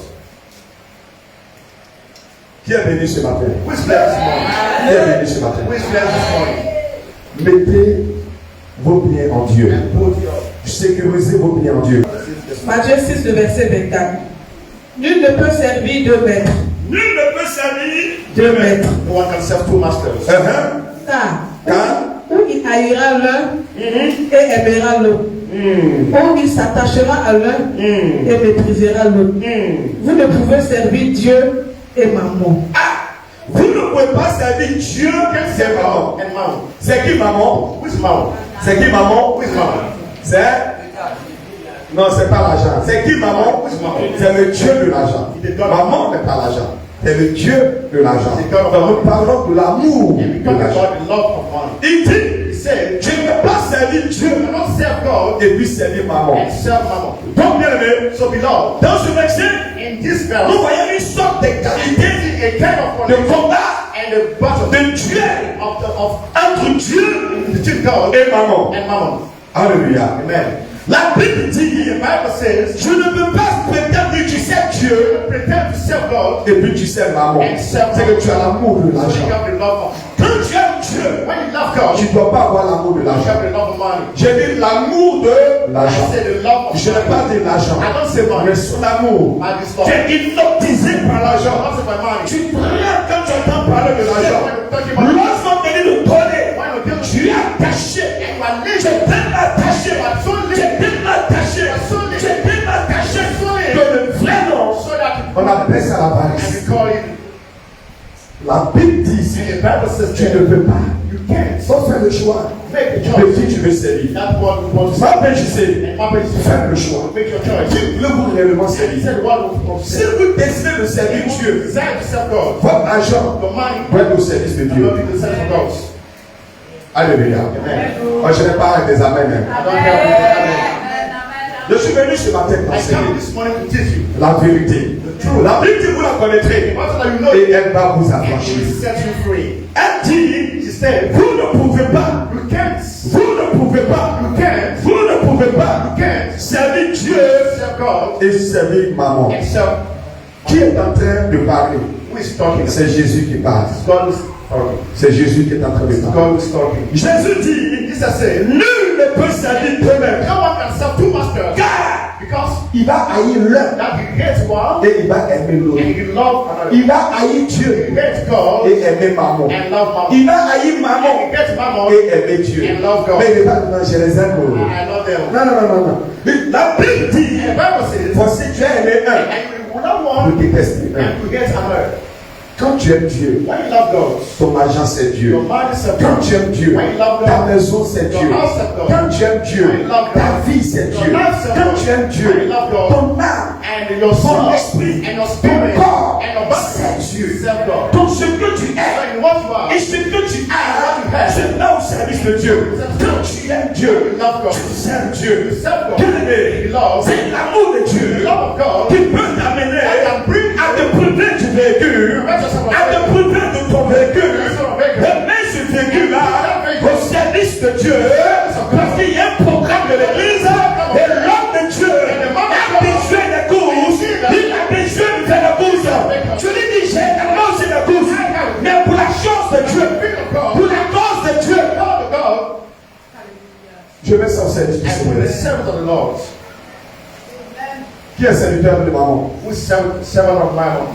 Qui est venu ce matin? Who is blessed this morning? Qui est venu ce matin? Who is blessed this morning? Mettez vos biens en Dieu. And put your Sécurisez vos biens en Dieu. Matthieu 6, le verset 24. Nul ne peut servir deux maîtres. Nul ne peut servir Deux maîtres. no one can serve two masters. Car ou il haïra l'un et aimera l'autre, ou il s'attachera à l'un et méprisera l'autre. Vous ne pouvez servir Dieu et maman. Vous ne pouvez pas servir Dieu et ses mamans. And Mount. C'est qui maman? Who is Mount? C'est qui maman? Who is Mount? C'est... Non, c'est pas l'argent. C'est qui maman? C'est le Dieu de l'argent. Maman n'est pas l'argent. C'est le Dieu de l'argent. Donc nous parlons de l'amour And we de talk l'argent. about the love of money. Il dit, He said, je ne peux pas servir Dieu you cannot serve God et puis servir maman. and serve mammon. Donc bien aimé, So beloved, dans ce verset, in this nous verse, voyons une sorte d'égalité a kind of de connection combat, and a battle de duel of entre Dieu between God et maman. and mammon. Alléluia. Amen. La Bible dit, The Bible says, je ne peux pas prétendre que tu sais Dieu pretend to serve God et puis tu sais maman. C'est que tu as l'amour de so you l'argent. have the love of. Quand tu aimes Dieu, When you love God, tu you ne dois pas avoir l'amour de l'argent. have the love of money. J'ai dit l'amour de I l'argent. say the love of Je n'ai pas dit l'argent, I don't say money. mais son amour. I this love. Tu es hypnotisé par I l'argent. don't say my money. Tu trembles quand tu entends parler de l'argent. Lorsqu'on te dit de donner, Why not give tu es attaché. and you are Tu es lazy? tellement attaché. You are so Tu es lazy. tellement attaché. Tu es tellement attaché que On appelle ça And l'avarice. we call it, La Bible dit ici, and the Bible says tu that ne peux pas. you can't Sans faire le choix make the de choice. qui tu veux servir. That's what we want to say. M'appelle And Papa is faire le choix. make your choice. Qui voulez-vous réellement He servir? said, what we want to Si say. vous décidez de servir You Dieu, desire to serve God. votre argent Your money doit être au service de will Dieu. not be the service of God. Alléluia. Amen. Moi, je n'ai pas avec des amens. Hein. I don't have Amen. Je suis venu ce matin pour I enseigner come this morning to teach you. la vérité. La Bible, vous la connaîtrez. What that you know, Et elle va vous and affranchir. she will set you free. Elle dit, She said, vous ne pouvez pas, you can't, vous ne pouvez pas, you can't, vous ne pouvez pas you can't servir Dieu serve God et servir maman. and serve. Qui est en train de parler? Who is talking? C'est Jésus qui parle. God is talking. C'est Jésus qui est en train de parler. God is talking. Jésus dit, Jesus said, nul ne peut servir deux-mêmes. no one can serve two masters Car because il va haïr l'un that he hates one et il va aimer and l'autre. he loves another. Il va haïr He Dieu hates God et aimer maman. and love mammon. Il va haïr maman And he hates mammon et aimer Dieu. and love God. Mais il n'est pas non, je les aime. I love them. Non, non, non, non, non. Mais la Bible dit, And the Bible says, voici tu as aimé un, and you will not vous want détestez un. and to hate another. Quand tu aimes Dieu, When you love God, ton argent c'est Dieu. your mind is Quand tu aimes Dieu, When you love ta God, maison c'est Dieu. your house is God. Quand tu aimes Dieu, When you love ta God, vie c'est your Dieu. life is Quand God. tu aimes When Dieu, you love God, ton âme, and your ton soul esprit, and your ton spirit corps, and your body c'est Dieu. serve God. Donc ce que tu es When what you are, et ce que tu as, What you have. c'est là au service de Dieu. Quand tu aimes Dieu, you love God. tu sers Dieu. You serve God. Bien-aimé, Love. c'est l'amour de Dieu The love of God qui peut t'amener that can bring à te priver du véhicule, à te priver de ton véhicule, et mettre ce véhicule-là au service de Dieu, parce qu'il y a un programme de l'église, et l'homme de Dieu a besoin de courses, il a besoin de faire la course. Tu lui dis, j'ai également aussi la course, mais pour la chance de Dieu, pour la cause de Dieu, love of God je mets ça au service du and for the Seigneur. servant of the Lord. Qui est serviteur de maman? Who is servant of Mammon?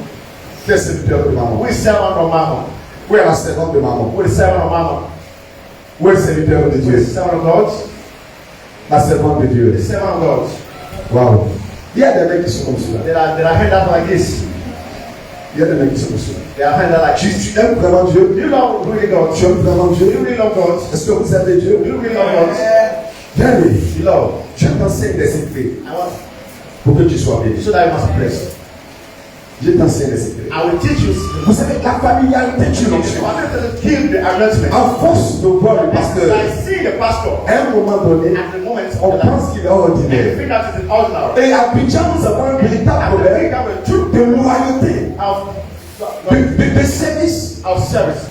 Qui est serviteur de maman? Who is servant of Mammon? Où est la servante de maman? Who is servant of Mammon? Où est le serviteur de Who Dieu? is servant of God? La servante de Dieu. The servant of God. Waouh. Il y a des mecs qui sont comme cela. There are hand up like this. Il y a des mecs qui sont comme cela. There are hand up like this. Tu aimes vraiment Dieu? You love really God. Tu aimes vraiment You Dieu? really love God. Est-ce que vous aimez Dieu? You really love God. Bien oui. You love. Je t'enseigne des secrets I want pour que tu sois béni. so that you must be blessed. Je t'enseigne des secrets. I will teach you. Vous savez, la familiarité tue I l'onction. want to kill the announcement. À force de voir le pasteur, I see the pastor à un moment donné, at the moment on of the life. pense qu'il est And you ordinaire. think that it's ordinary. Et à Abidjan, nous avons un véritable And we problème think have a true de loyauté, of de service. service.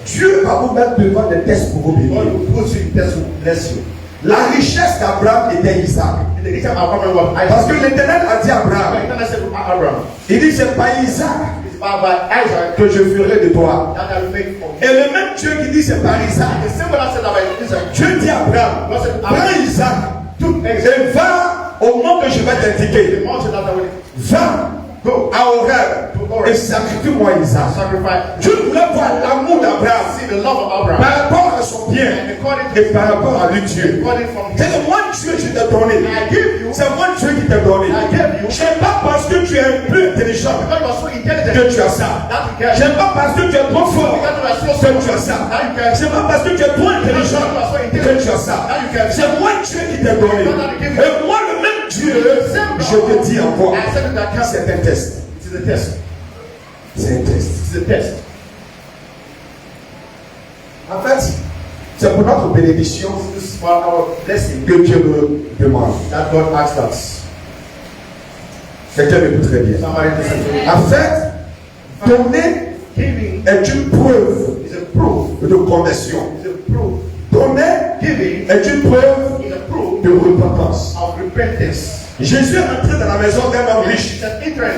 Dieu va vous mettre devant des tests pour vous God bénir. will put you in test to bless you. La richesse d'Abraham était Isaac. In the kingdom of Abraham was Parce que Isaac. l'Éternel a dit à Abraham, I said to Abraham, il dit, c'est par Isaac it's by Isaac que je ferai de toi. that I will make for Et le même Dieu qui dit, c'est par Isaac, the same one that said about Isaac. Dieu dit à Abraham, God said, prends Isaac took et va au nom que je vais t'indiquer. the mountain that I will Va go à Horeb et sacrifie-moi Isaac. sacrifice. Dieu voulait voir l'amour d'Abraham See the love of Abraham. par rapport à son bien And according et to par rapport à lui Dieu. according from C'est him. le moi Dieu que je t'ai donné. I give you C'est moi Dieu qui t'ai donné. I gave you C'est pas parce que tu es plus intelligent because you are so intelligent que tu as ça. that you can. C'est pas parce que tu es trop fort Because you are so que smart tu as ça. that you can. C'est pas parce que tu es trop intelligent que tu as ça. C'est moi Dieu qui t'ai donné. Et moi le même Dieu, je te dis encore, I said that can. c'est un test. It is a test. C'est un test. It is a test. En fait, c'est pour notre bénédiction This is for our blessing que Dieu me demande. that God asked us. Quelqu'un m'écoute très bien. Somebody listen to me. En fait, donner Giving est une preuve is a proof. de conversion. Is a proof. Donner Giving est une preuve is a proof de repentance. of repentance. Jésus est entré dans la maison d'un homme riche, It's an interest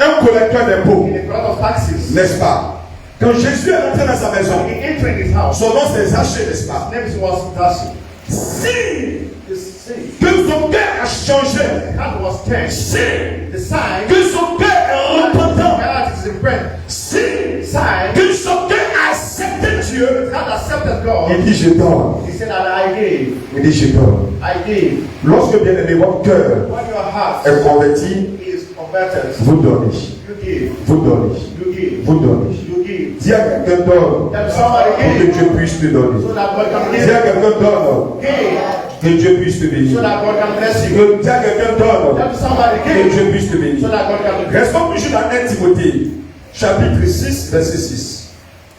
un collecteur d'impôts, in the crowd of taxes. n'est-ce pas? Quand Jésus est entré dans sa maison, He entered his house. son nom c'est Zachée, n'est-ce pas? His name was Darcy. Si The sin. que son cœur a changé, The heart was turned. si The sign. que son cœur est repentant, God is in prayer. si Sign. que son cœur a accepté Dieu, God accepted God. il dit je donne. He said that I gave. Il dit je donne. I gave. Lorsque bien aimé votre cœur When your heart est converti, is converted, vous donnez. you give. Vous donnez. You give. Vous donnez. You give. Dis à quelqu'un donne Tell somebody pour que give. Dieu puisse te donner. So that God can Dis give. à quelqu'un donne Give. que Dieu puisse te So bénir. that God can bless you. Dis à quelqu'un donne Tell somebody que give. Dieu puisse te So bénir. that God can bless Restons toujours dans 1 Timothée, chapitre 6, verset 6.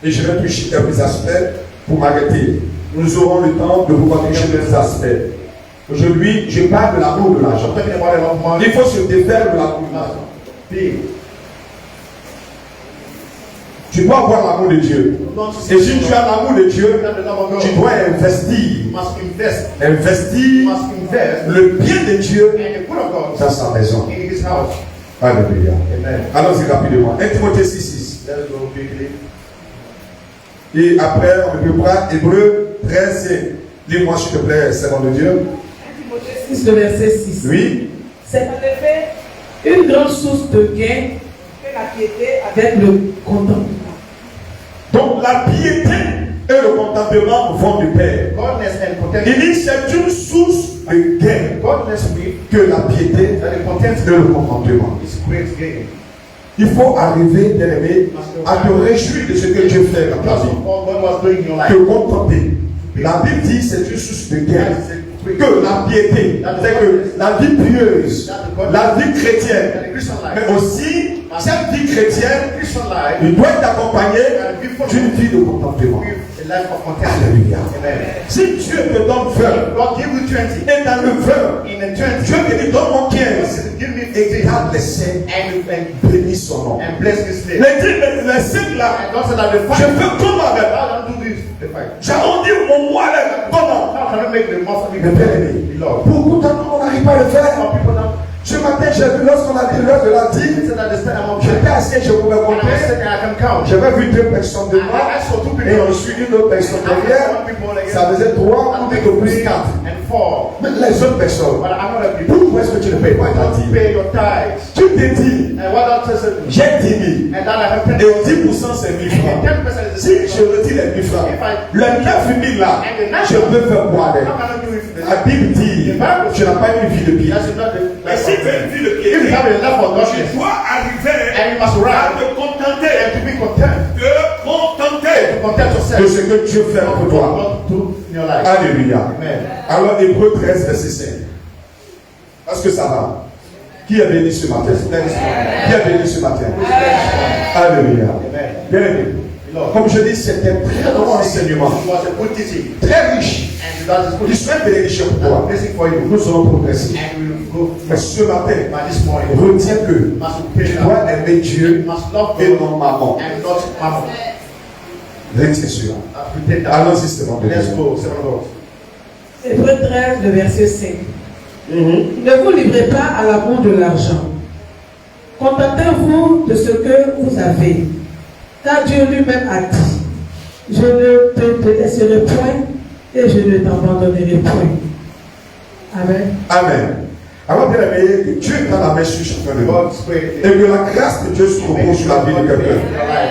Et je vais toucher quelques aspects pour m'arrêter. Nous aurons le temps de pouvoir toucher quelques aspects. Aujourd'hui, je parle de l'amour de l'argent. you. Talking about a lot of money. Il faut se défaire de l'amour de l'argent. Big. Tu dois avoir l'amour de Dieu. Et si tu as l'amour de Dieu, You have the love of God. tu dois You investir. must invest. You Investir must invest le bien de Dieu in the good of God dans sa maison. in His house. Alléluia. Amen. Allons-y rapidement. 1 Timothée 6. Let's go quickly. Et après, on peut prendre Hébreu 13. Lis-moi s'il te plaît, servant de Dieu. 6, le verset 6. Oui. C'est en effet une grande source de gain que la piété avec le contentement. Donc la piété et le contentement vont de pair. Godness and Il contentment. dit c'est une source de gain Godness with que la piété that the et contentment le contentement. is great gain. Il faut arriver, bien aimé, à te réjouir de ce que Dieu fait dans ta Because vie. of all God was doing in your life. Te contenter. La Bible dit c'est une source de gain. Que la piété, c'est que la vie pieuse, la vie chrétienne, And the Christian life. mais aussi cette vie chrétienne, Christian life il doit être accompagnée d'une vie de contentement. with a life of contentment. Alléluia. Amen. Si Dieu te donne 20, God give you 20. et dans le 20, In the 20, Dieu te dit donne-moi 15, give me et 15 garde les saints, and bénis son nom. bless His name. Les 5 là, And God said that the je fight. fais comme avec. How do this? The fight. J'arrondis mon mois là, comment? How can we make the most of Mais bien aimé, Lord? beaucoup de temps, on n'arrive pas à le faire. Some people now. Ce matin, j'ai vu lorsqu'on a dit l'heure de la He dîme, said that the stand among j'étais assis, je pouvais and I compter. said that I can count. J'avais vu 2 personnes de moi I saw 2 et people. ensuite une autre personne derrière. Ça faisait 3 ou And de plus 4. and 4. Mais les autres personnes, But I'm not a people. pourquoi est-ce que tu ne payes pas ta Don't dîme? pay your tithes. Tu te dis, And what else said? j'ai 10 000 And that I have 10. et 10% c'est 1000 francs. And 10% is Si je retire les 1000 francs, le 9 000 là, je peux faire quoi avec? How can I do it? La Bible dit, tu n'as pas une vie de pied. That's not the. Mais si tu as une vie de pied, If you have a love for tu godliness dois arriver and you must à rise te contenter, and to be content, te contenter to content de yourself ce que Dieu fait pour with toi. what God do in your life. Alléluia. Amen. Alors, Hébreu 13, verset 5. Est-ce que ça va? Qui est béni ce matin? Qui est béni ce matin? Alléluia. Amen. Bien aimé. Comme je dis, c'était un très bon enseignement. It was a good teaching, Très riche. and that is good. Il souhaite bénédiction pour toi. Blessing for you. Nous allons progresser. And we will go. Mais ce matin, But this morning, retiens que you must pay tu now. dois aimer Dieu You must love et God non maman. and not mammon. Retiens cela. We take that. Allons-y, c'est bon. Let's go, servant of God. Hébreu 13, le verset 5. Ne vous livrez pas à l'amour de l'argent. Contentez-vous de ce que vous avez. Car Dieu lui-même a dit, je ne te laisserai point et je ne t'abandonnerai point. Amen. Amen. Alors, bien aimé, que Dieu est dans la main sur chacun de nous. God's way. Et que la grâce de Dieu se repose sur la vie de quelqu'un.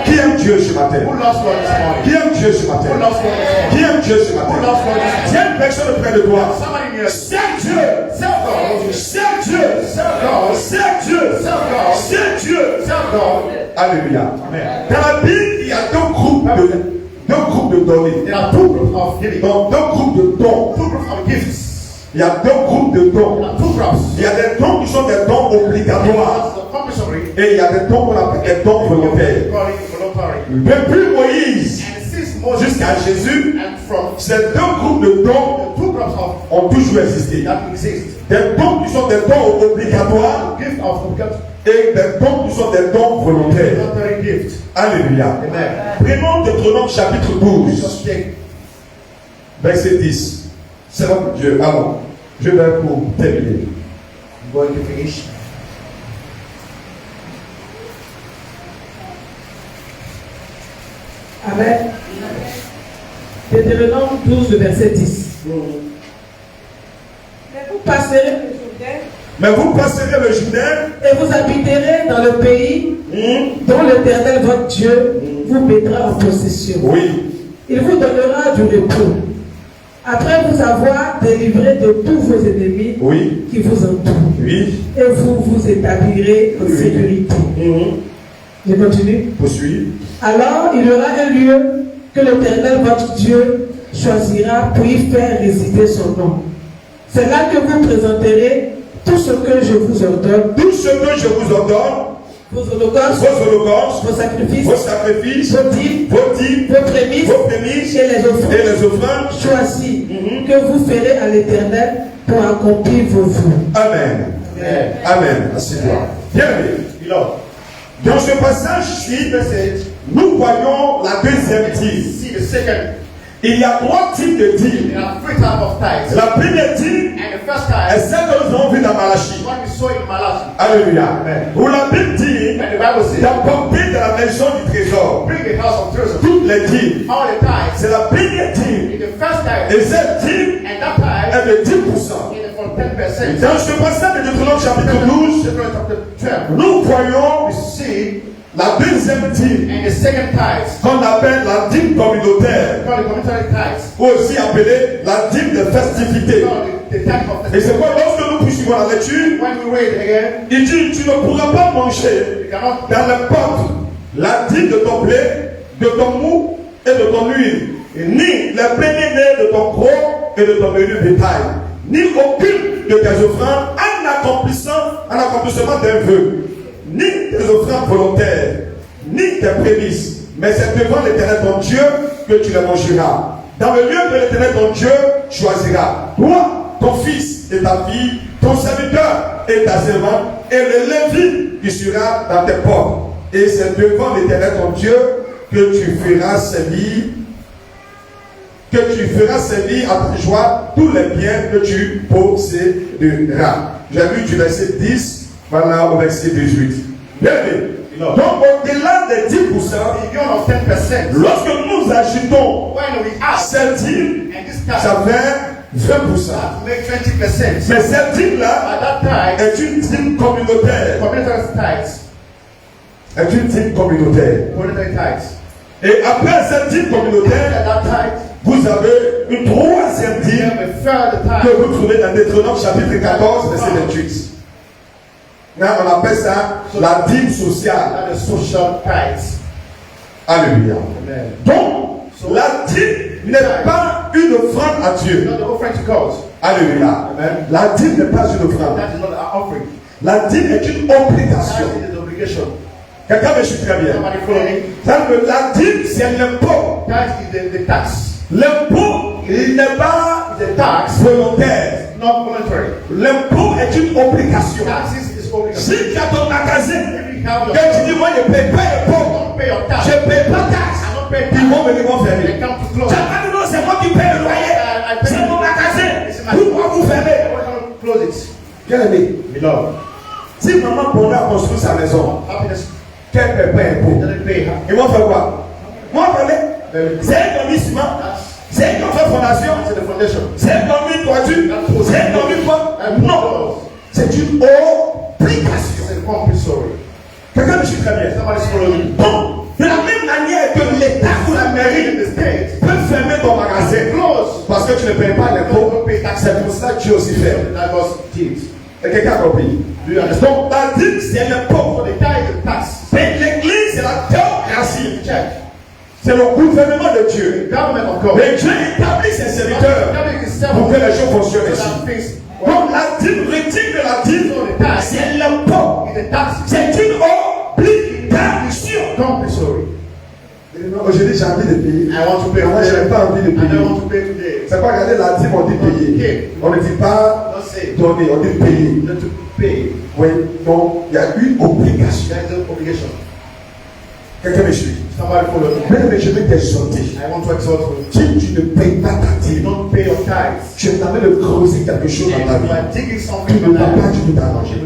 Qui aime Dieu ce matin? Who loves God this morning? Qui aime Dieu ce matin? Who loves God this morning? Qui aime Dieu ce matin? Who loves God this morning? Tiens une personne près de toi. Somebody near. C'est Dieu. Serve God. C'est Dieu. Serve God. C'est Dieu. Serve God. C'est Dieu. Serve God. Alléluia. Amen. Dans la Bible, il y a deux groupes de donnés. There are 2 groups of giving. Donc, 2 groupes de dons. 2 groups of gifts. Il y a 2 groupes de There dons. are 2 groups. Il y a des dons qui sont des dons obligatoires. That's compulsory. Et il y a des dons qu'on appelle des dons volontaires. Calling voluntary. Depuis Moïse And since Moses jusqu'à Jésus, and from ces 2 groupes de dons the 2 groups of ont toujours existé. that exist, Des dons qui sont des dons obligatoires gift of et des dons qui sont des dons volontaires. voluntary gift. Alléluia. Amen. Prenons Deutéronome chapitre 12, Just take verset 10. C'est là que Dieu. Alors, je vais pour terminer. I'm going to finish. Amen. Deutéronome 12, le verset 10. Mais vous passerez le Jourdain Mais vous passerez le Jourdain et vous habiterez dans le pays dont l'Éternel votre Dieu vous mettra en possession. Oui. Il vous donnera du repos. Après vous avoir délivré de tous vos ennemis Oui. qui vous entourent. Oui. Et vous vous établirez en sécurité. Je continue. Poursuis. Alors il y aura un lieu que l'Éternel votre Dieu choisira pour y faire résider son nom. C'est là que vous présenterez tout ce que je vous ordonne. Tout ce que je vous ordonne, Vos holocaustes, vos sacrifices, vos dîmes, vos prémices et les offrandes choisies que vous ferez à l'Éternel pour accomplir vos vœux. Amen. Amen. Assieds-toi. Bien aimé. Dans ce passage-ci, nous voyons la deuxième dîme. Il y a trois types de dîmes. La première dîme est celle que nous avons vue dans Malachie. Alléluia. Où la Bible dit d'apporter de la maison du trésor toutes les dîmes. C'est la première dîme. Et cette dîme est de 10%. Dans ce passage de Deutéronome chapitre 12, nous voyons la deuxième dîme, qu'on appelle la dîme communautaire, ou aussi appelée la dîme de festivité. Et c'est quoi, lorsque nous poursuivons la lecture, il dit: tu ne pourras pas manger dans n'importe la dîme de ton blé, de ton mou et de ton huile, ni les premiers-nés de ton gros et de ton menu bétail, ni aucune de tes offrandes en accomplissement d'un vœu, ni tes offrandes volontaires, ni tes prémices, mais c'est devant l'Éternel ton Dieu que tu les mangeras. Dans le lieu que l'Éternel ton Dieu choisira. Toi, ton fils et ta fille, ton serviteur et ta servante, et le Lévite qui sera dans tes portes. Et c'est devant l'Éternel ton Dieu que tu feras servir à ta joie tous les biens que tu posséderas. J'ai lu du verset 10, voilà, au verset 18. Bien vu. Donc, au-delà des 10%, lorsque nous ajoutons cette dîme, ça fait 20%. Mais cette dîme-là est une dîme communautaire. Est une dîme communautaire. Et après cette dîme communautaire, vous avez une troisième dîme que vous trouvez dans Deutéronome chapitre 14, verset 28. Là, on appelle ça la dîme sociale. Alléluia. Donc, la dîme n'est pas une offrande à Dieu. Alléluia. La dîme n'est pas une offrande. La dîme est une obligation. Quelqu'un me suit très bien. La dîme, c'est l'impôt. L'impôt, il n'est pas volontaire. L'impôt est une obligation. Si tu as ton magasin, que tu dis: moi je ne paye pas l'impôt, je ne paye pas taxe, ils vont venir me fermer. Tu n'as pas dit: non, c'est moi qui paye le loyer, c'est mon magasin, pourquoi vous fermez? Bien aimé, si maman Bonda a construit sa maison, qu'elle ne paye pas l'impôt, ils vont faire quoi? Moi, c'est un commis ciment, c'est un commis fondation, c'est un commis toiture, c'est un commis quoi? Non, c'est une obligation. Quelqu'un me suit très bien. Donc, de la même manière que l'État ou la mairie peut fermer ton magasin parce que tu ne payes pas l'impôt, c'est pour ça que tu es aussi ferme. Et quelqu'un a compris? Donc, la dîme, c'est l'impôt. Mais l'église, c'est la théocratie. C'est le gouvernement de Dieu. Mais Dieu établit ses serviteurs pour que les choses fonctionnent ici. Donc la dîme, retire de la dîme, c'est l'impôt. C'est une obligation. Aujourd'hui, j'ai envie de payer. Moi, je n'ai pas envie de payer. C'est pas regarder la dîme, on dit payer. On ne dit pas donner, on dit payer. Oui, donc il y a une obligation. Quelqu'un me suit. Mais je vais t'exhorter. Si tu ne payes pas ta dîme, tu es en train de creuser quelque chose dans ta vie. Tu ne vas pas du tout t'arranger.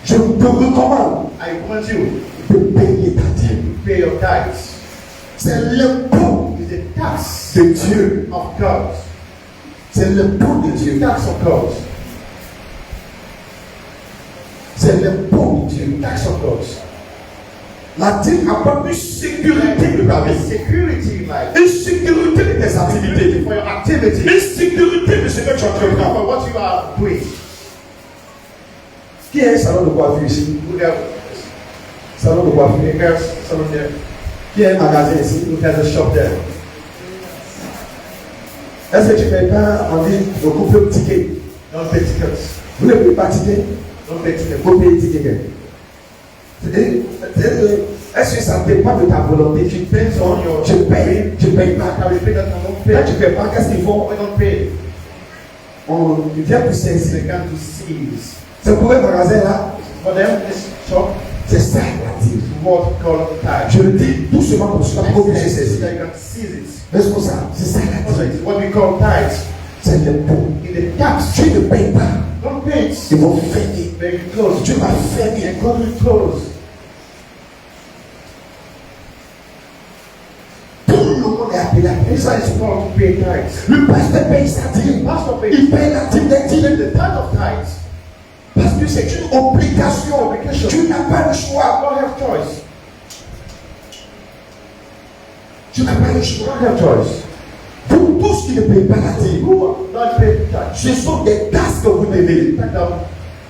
Je te recommande de payer ta dîme. C'est l'impôt de Dieu. C'est l'impôt de Dieu. C'est l'impôt de Dieu. La dîme apporte une sécurité de ta vie. Security in life. Une sécurité de tes activités. For your activity. Une sécurité de ce que tu entreprends. For what you are doing. Qui a un salon de coiffure ici? Who there? Salon de coiffure. There's someone there. Qui a un magasin ici? Who has a shop there? Est-ce que tu ne payes pas en ligne de couper le ticket? Don't pay tickets. Vous ne payez pas ticket? Don't pay tickets. Vous payez ticket. Est-ce que ça ne dépend de ta volonté? Tu payes, tu payes pas. Now you pay that and don't Quand pay. tu ne payes pas, qu'est-ce qu'ils font? We don't pay. On vient pour They saisir. come to seize. C'est pour un magasin là, For them, this shop c'est ça la dîme. is what we call tithe. Je le dis doucement pour cela, pour que je So saisisse. that you can seize it. Responsable, c'est ça la Also, dîme. it's what we call tithe. C'est l'impôt. In the tax, Tu ne payes pas, don't pay it. ils vont fermer. They close. Tu vas fermer. And God will close. Tout le monde est appelé à payer This ça. is called to pay tithes. Le pasteur paye sa dîme. Pastor pays. Il paye la dîme des dîmes. The tithe of tithes. Parce que c'est une obligation. Tu n'as pas le I choix. don't have choice. Tu n'as pas le I choix. don't have choice. Vous tous qui ne payez pas la dîme, Who will not pay tithes? ce sont des tasses que vous devez. Tithe down.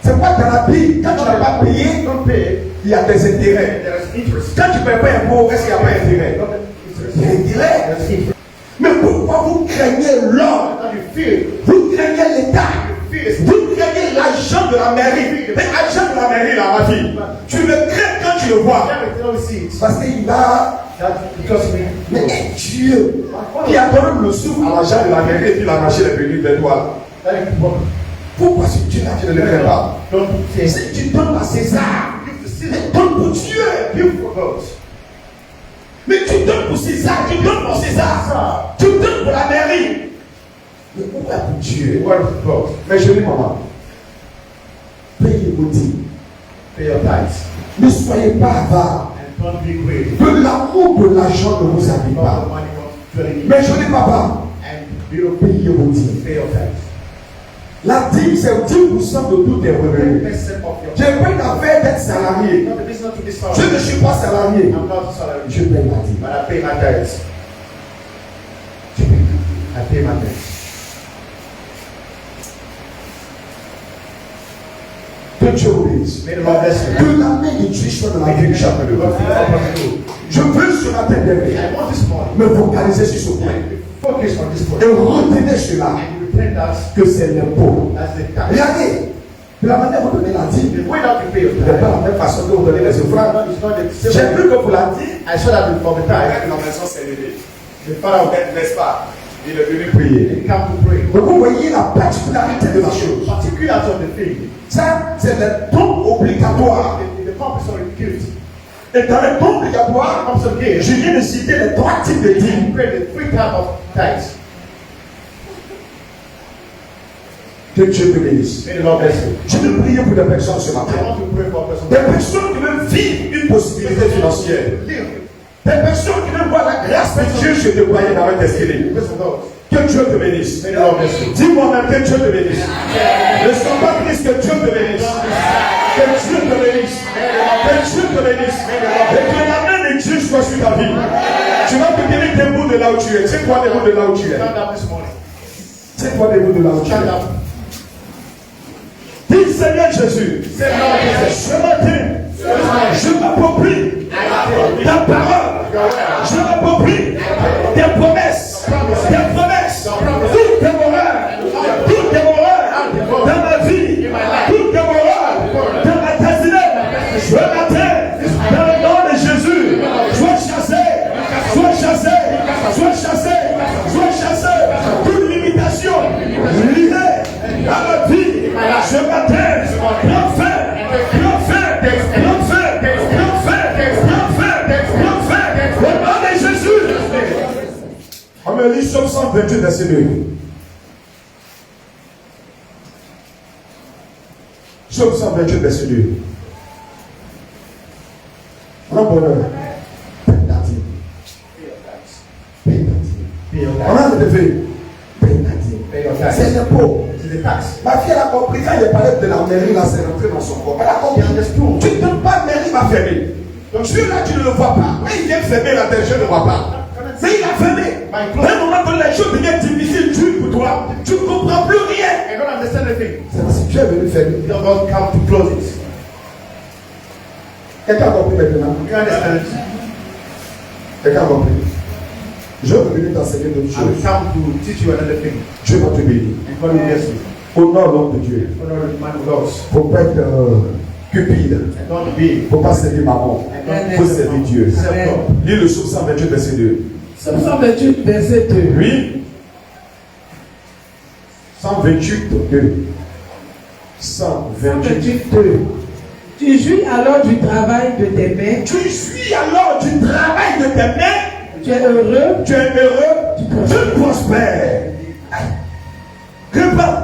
C'est pas dans la Bible. Quand tu n'as pas payé, Don't pay. il y a des intérêts. There is interest. Quand tu ne payes pas un impôt, est-ce qu'il n'y a pas d'intérêt? Not interest. Il y a intérêt. There's interest. Mais pourquoi vous craignez l'homme? And you feel. Vous craignez l'État? You feel. Vous craignez l'agent de la mairie? Mais l'agent de la mairie, là, ma fille, tu le crains quand tu le vois. Everything always see it. Parce qu'il va. That's because we. Mais un Dieu qui a donné le souffle à l'agent de la mairie et puis la machine est venue vers toi. That is what. Pourquoi ce Dieu-là, tu ne le crains pas? Don't say. Si tu donnes à César, Give the mais Caesar. donne pour Dieu. Give for God. Mais tu donnes pour César, tu donnes pour César. Tu donnes pour la mairie. Mais pourquoi pour Dieu? The word of God. Mais je dis, maman, payez vos dîmes. Pay your tithes. Ne soyez pas avares. And don't be greedy. Que l'amour de l'argent ne vous habite Not pas. the money of dwelling in. Mais je dis, papa, And be obedient. payez vos dîmes. Pay your tithes. La dîme, c'est 10% de tous tes revenus. 10% of your. Je n'ai pas une affaire d'être salarié. Not this, not to be Je salary. ne suis pas salarié. I'm not a salary. Je paye la dîme. But I pay my tithes. Je paye la dîme. I pay my tithes. Que Dieu vous bénisse. May the Lord bless you. Que la main de Dieu soit dans la vie de chacun de vous. God be upon you. Je veux ce matin dernier I want this morning. me focaliser sur ce point. Focus on this point. Et retenez cela, And you repent that que c'est l'impôt. as the tax. Regardez, de la manière dont vous donnez la dîme, The way that you pay your ce n'est pas tithe. la même façon que vous donnez les offrandes. It's not the J'ai same. vu que pour la dîme, I saw that for the tithe. la maison s'est levée. The father N'est-ce pas? Il est venu prier. he come to pray. Donc vous voyez la particularité de la chose. Particular of the thing. Ça, c'est le don obligatoire. The compulsory gift. Et dans le don obligatoire, Compulsory gift. je viens de citer les 3 types de You dîmes. pay the 3 type of tithes. Que Dieu te bénisse. May the Lord bless you. Je veux prier pour des personnes ce I matin. want to pray for a person. Des personnes qui veulent vivre une possibilité financière. Live. Des personnes qui veulent voir la grâce de Dieu se déployer dans leur destinée. Bless the Lord. Que Dieu te bénisse. May the Lord bless you. Dis-moi même que Dieu te bénisse. Ne sois pas triste, que Dieu te bénisse. Que Dieu te bénisse. Que Dieu te bénisse. Et que la main de Dieu soit sur ta vie. Tu vas te tenir debout de là où tu es. Tiens-toi debout de là où tu es. Stand up this morning. Tiens-toi debout de là où tu Stand es. up. Dis Seigneur Jésus, Say, Lord Jesus. ce matin, je m'approprie ta parole. Je m'approprie tes promesses. Tes promesses. Toutes tes morales. Toutes tes morales dans ma vie. Toutes tes morales dans ma destinée. Ce matin, dans le nom de Jésus, sois chassé. Sois chassé. Sois chassé. Sois chassé. Toute limitation liée à ma vie. Ce matin, prends fin. Prends fin. Prends fin. Prends fin. Prends fin. Prends fin. Au nom de Jésus. On me lit Somme 128, verset 2. Somme 128, verset 2. En bonheur. Paye ta dîme. Paye ta dîme. Pay your On tithes. a le fait. Paye ta dîme. Pay your tithes. C'est l'impôt. It is the tax. Ma fille, elle a compris quand il parlait de la mairie, là, c'est rentré dans son corps. Elle a compris. Tu ne donnes pas, mairie va fermer. Donc celui-là, tu ne le vois pas. Quand il vient fermer la terre, je ne le vois pas. Mais il a fermé. À un moment donné, les choses deviennent difficiles, dur pour toi. Tu ne comprends plus rien. I don't understand anything. C'est parce que tu es venu fermer. You don't come to close it. Quelqu'un a compris maintenant? You understand it? Quelqu'un a compris? Je veux venir t'enseigner d'autres choses. I will come to teach you another thing. Dieu va te bénir. And God will bless you. Honore l'homme de Dieu. Honor the man of God. Faut pas être cupide. Faut pas servir maman. Faut servir Dieu. Lis le psaume 128 verset 2. Psaume 128 verset 2. Oui. 128 2. 128 2. Tu jouis alors du travail de tes mains. Tu jouis alors du travail de tes mains. Tu es heureux. Tu es heureux. Tu prospères. Répète.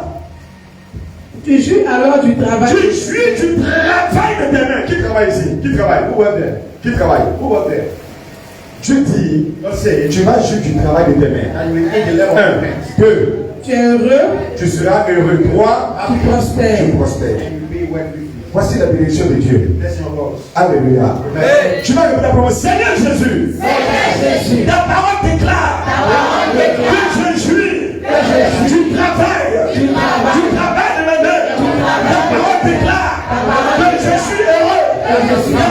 Tu jouis alors du travail. Tu jouis du travail de tes mains. Qui travaille ici? Qui travaille? Who was there? Qui travaille? Who was there? Dieu dit, tu vas jouir du travail de tes mains. 1, 2. Tu es heureux. Tu seras heureux. 3. Tu prospères. Tu prospères. Voici la bénédiction de Dieu. Alléluia. Tu vas répéter pour moi, Seigneur Jésus. Ta parole déclare que je jouis du travail de mes mains. Ta parole déclare que je suis heureux. Ta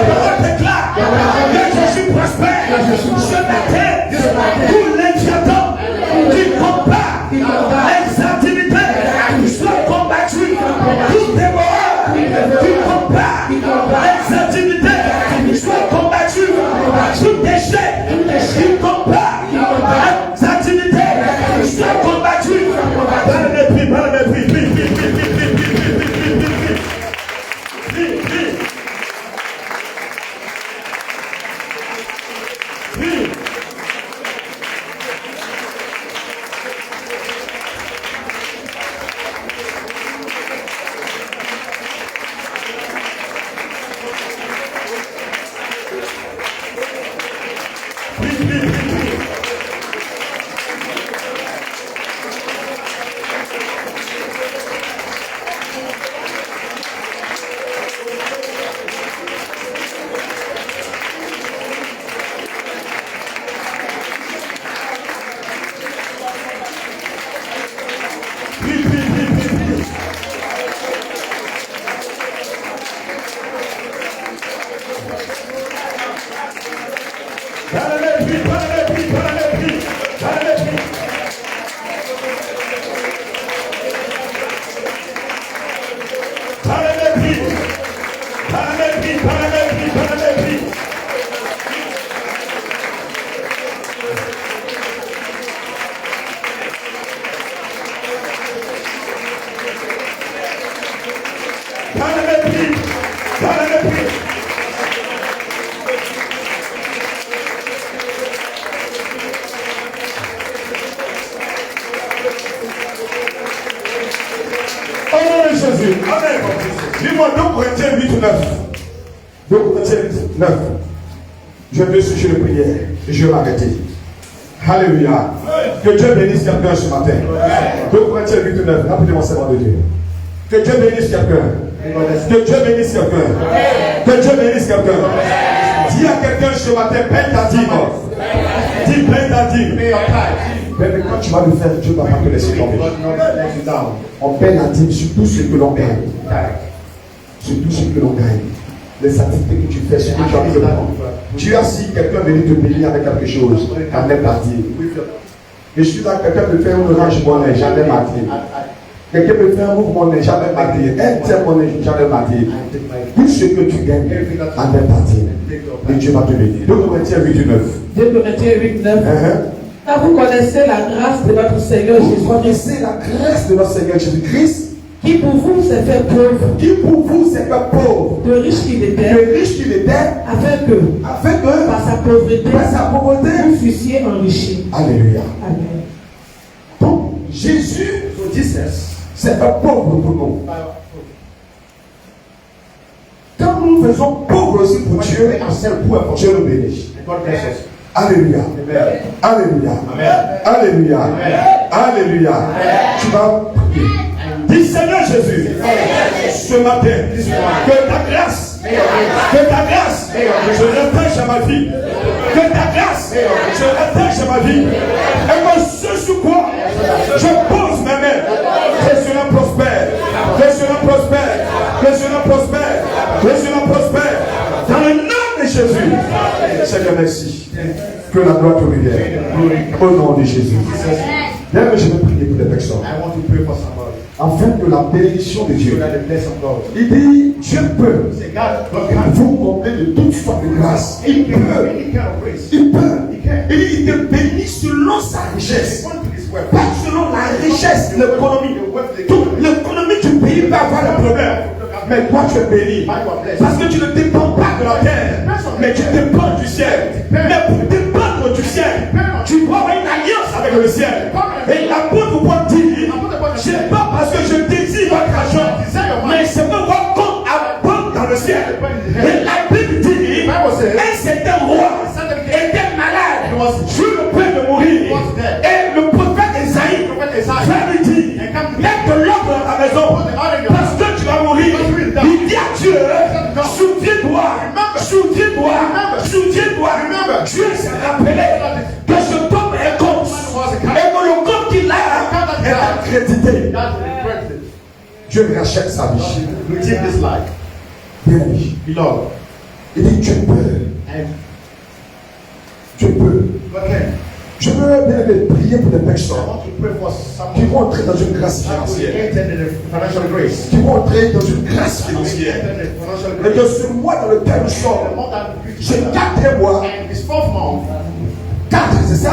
parole déclare que je suis prospère. Ce matin, tous les diables qui combattent les activités soient combattus. Tous les morts qui combattent les activités soient combattus. Tout déchet qui combat les activités soient combattus. Par le mépris, par le mépris. Dis-moi 2 Corinthiens 8 ou 9. 2 Corinthiens 8, 9. Je vais suivre la prière et je vais m'arrêter. Alléluia. Que Dieu bénisse quelqu'un ce matin. 2 Corinthiens 8 ou 9. Rappelez-moi seulement de Dieu. Que Dieu bénisse quelqu'un. Que Dieu bénisse quelqu'un. Que Dieu bénisse quelqu'un. Dis à quelqu'un ce matin, paie ta dîme. Dis, paie ta dîme. Mais quand tu vas le faire, Dieu ne va pas te laisser tomber. On paie la dîme sur tout ce que l'on gagne. Sur tout ce que l'on gagne. Les activités que tu fais, ce que tu as fait. Tu as si quelqu'un venu te bénir avec quelque chose, enlève la dîme. Je suis là, quelqu'un me fait un orange monnaie, j'enlève ma dîme. Quelqu'un me fait un mouvement monnaie, j'enlève ma dîme. Un tiers monnaie, j'enlève ma dîme. Tout ce que tu gagnes, enlève ta dîme. Et Dieu va te bénir. 2 Corinthiens 8 9. 2 Corinthiens 8 9. Car vous connaissez la grâce de notre Seigneur Jésus-Christ. Vous connaissez la grâce de notre Seigneur Jésus-Christ. Qui pour vous s'est fait pauvre. Qui pour vous s'est fait pauvre. De riche qu'il était. De riche qu'il était. Afin que par sa pauvreté, vous fussiez enrichis. Alléluia. Amen. Donc Jésus s'est fait pauvre pour nous. Quand nous faisons pauvre aussi pour Dieu, Dieu nous bénit. Alléluia. Alléluia. Alléluia. Alléluia. Tu vas prier. Dis Seigneur Jésus, ce matin, que ta grâce, se rattache à ma vie. Que ta grâce se rattache à ma vie. Et que ce sur quoi je pose ma main, que cela prospère, que cela prospère, que cela prospère, que cela prospère. Dans le nom de Jésus. Seigneur, merci. Que la gloire te revienne. Au nom de Jésus. D'ailleurs, je vais prier pour les personnes. Afin que la bénédiction de Dieu. Il dit, Dieu peut vous combler de toutes sortes de grâces. Il peut. Il peut. Il te bénit selon sa richesse. Pas selon la richesse de l'économie. Toute l'économie du pays va avoir des problèmes. Mais toi tu es béni. Parce que tu ne dépends pas de la terre. Mais tu dépends du ciel. Mais pour dépendre du ciel, tu dois avoir une alliance avec le ciel. Et l'apôtre Paul dit, ce n'est pas parce que je désire votre argent, mais c'est que votre compte abonde dans le ciel. Et la Bible dit, un certain roi était malade sur le point de mourir. Et le prophète Esaïe va lui dire, mets de l'ordre dans ta maison, parce que tu vas mourir. Il dit à Dieu, souviens-toi, souviens-toi, souviens-toi. Dieu s'est rappelé que ce homme est compte. Et que le compte qu'il a est accrédité. Dieu rachète sa vie. Bien-aimé. Il dit Dieu peut. Dieu peut. Je veux bien prier pour des personnes qui vont entrer dans une grâce financière. Qui vont entrer dans une grâce financière. Et de ce mois dans lequel nous sommes, j'ai 4 mois. 4, c'est ça?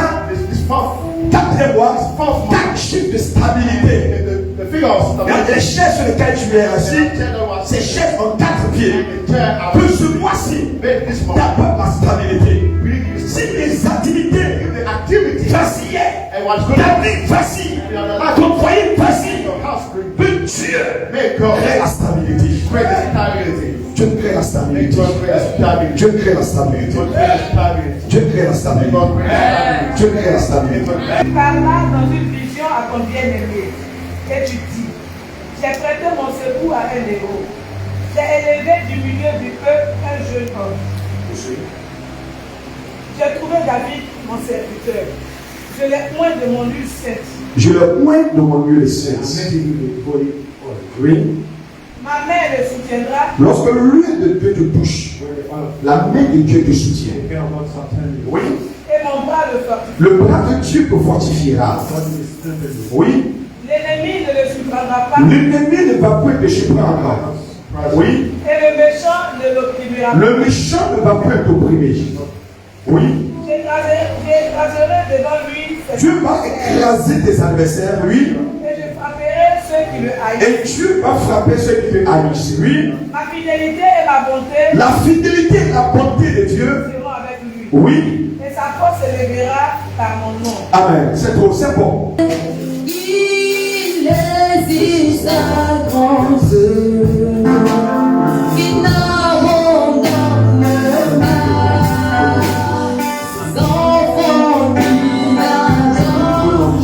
4 mois, 4 chiffres de stabilité. Les chaises sur lesquelles tu es assis, ces chaises ont 4 pieds. Que ce mois-ci, t'apporte la stabilité. Si les activités vacillaient, ta vie vacille, ton foyer vacille, que Dieu crée la stabilité. Dieu crée la stabilité. Dieu crée la stabilité. Dieu crée la stabilité. Dieu crée la stabilité. Tu parlas dans une vision à ton bien-aimé et tu dis, j'ai prêté mon secours à un héros. J'ai élevé du milieu du peuple un jeune homme. J'ai trouvé David, mon serviteur. Je l'ai oint de mon huile sainte. Je le oint de mon huile sainte. Oui. Ma main le soutiendra. Lorsque l'huile de Dieu te touche, la main de Dieu te soutient. Oui. Et mon bras le fortifie. Le bras de Dieu te fortifiera. Oui. L'ennemi ne le surprendra pas. L'ennemi ne va pas te surprendre. Oui. Et le méchant ne l'opprimera pas. Le méchant ne va pas t'opprimer. Oui. J'écraserai devant lui. Dieu va écraser tes adversaires, oui. Et je frapperai ceux qui le haïssent. Et Dieu va frapper ceux qui te haïssent, oui. Ma fidélité et ma bonté. La fidélité et la bonté de Dieu seront avec lui. Oui. Et sa force s'élèvera par mon nom. Amen. C'est trop, c'est bon. Il existe la grande qui n'abandonne pas ses enfants qui l'attendent.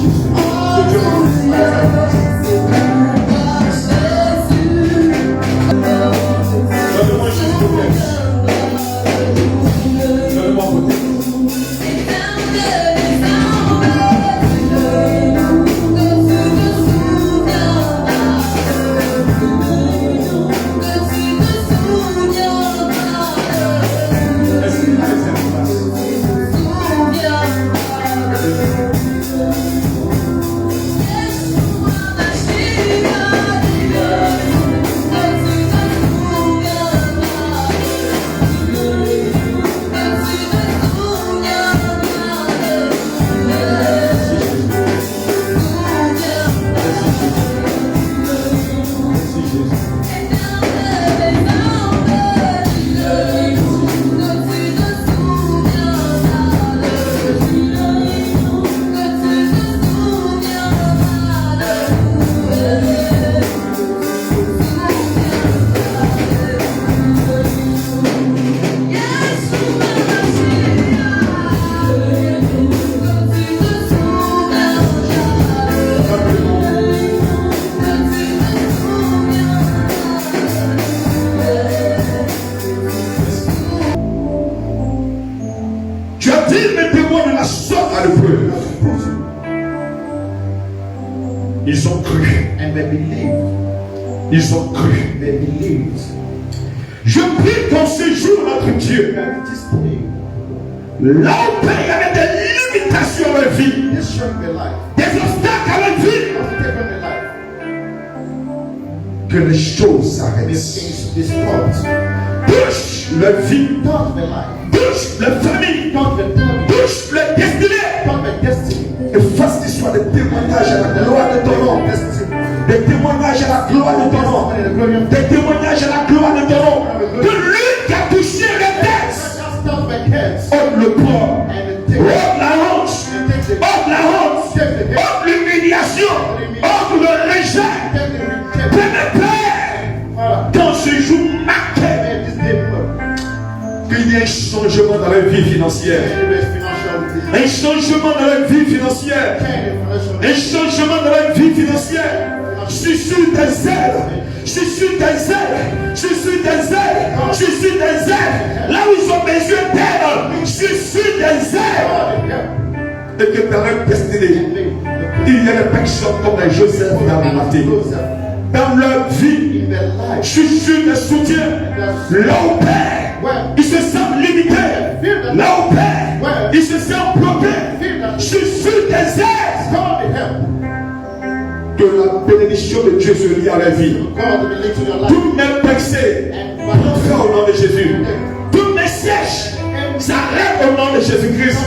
Donne-moi juste le texte. Donne-moi vos textes. Ils ont cru. And they believed. Ils ont cru. They believed. Je prie qu'en ce jour, notre Dieu, And this day, là où il y avait des limitations à la vie, this shrunk their life. des obstacles à la vie, Obstacle in their life. que les choses s'arrêtent. They stopped. Touche leur vie, Touch their life. touche leur famille, Touch their family. touche leur destinée. Touch their destiny. Et fasse qu'ils soient des témoignages à la gloire de ton nom. Des témoignages à la gloire de ton nom. Des témoignages à la gloire de ton nom. De lui qui a touché les têtes. Just touch my kids. Ôte le poids. And take Ôte la honte. Ôte la honte. Ôte l'humiliation. Ôte le rejet. Père, dans ce jour marqué, qu'il y ait un changement dans la vie financière. Un changement dans la vie financière. Un changement dans la vie financière. Je suis sur des ailes. Je suis sur des ailes. Je suis sur des ailes. Je suis sur des ailes. Là où ils ont besoin d'aide, je suis sur des ailes. Et que dans leur destinée, il y a des personnes comme les Joseph dans la matinée. Dans leur vie, je suis sûr de soutien. Là où Père, ils se sentent limités. Là où Père, ils se sentent bloqués. Je suis sûr des aides. Que la bénédiction de Dieu se lie à la vie. Tous mes péchés prends au nom de Jésus. Tous mes sièges s'arrêtent au nom de Jésus-Christ.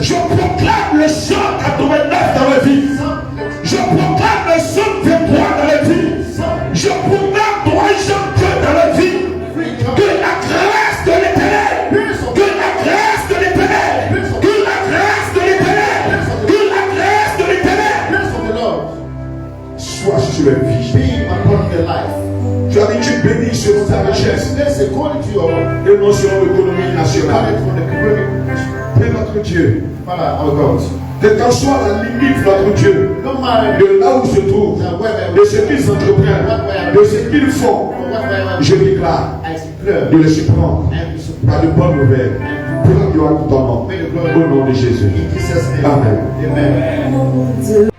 Je proclame le chant 89 dans la vie. Je proclame le chant 23 dans la vie. Je proclame 3 chants dans la vie. Que la grâce de l'Éternel, que la grâce de l'Éternel, que la grâce de l'Éternel, que la grâce de l'Éternel soit sur la vie. Tu as dit tu bénis selon ta richesse et non selon l'économie nationale. C'est notre Dieu. Que qu'en soit la limite de notre Dieu, de là où il se trouve, de ce qu'ils entreprennent, de ce qu'ils font, je déclare de les surprendre par de bonnes nouvelles. Pour la gloire de ton nom, au nom de Jésus. Amen. Amen.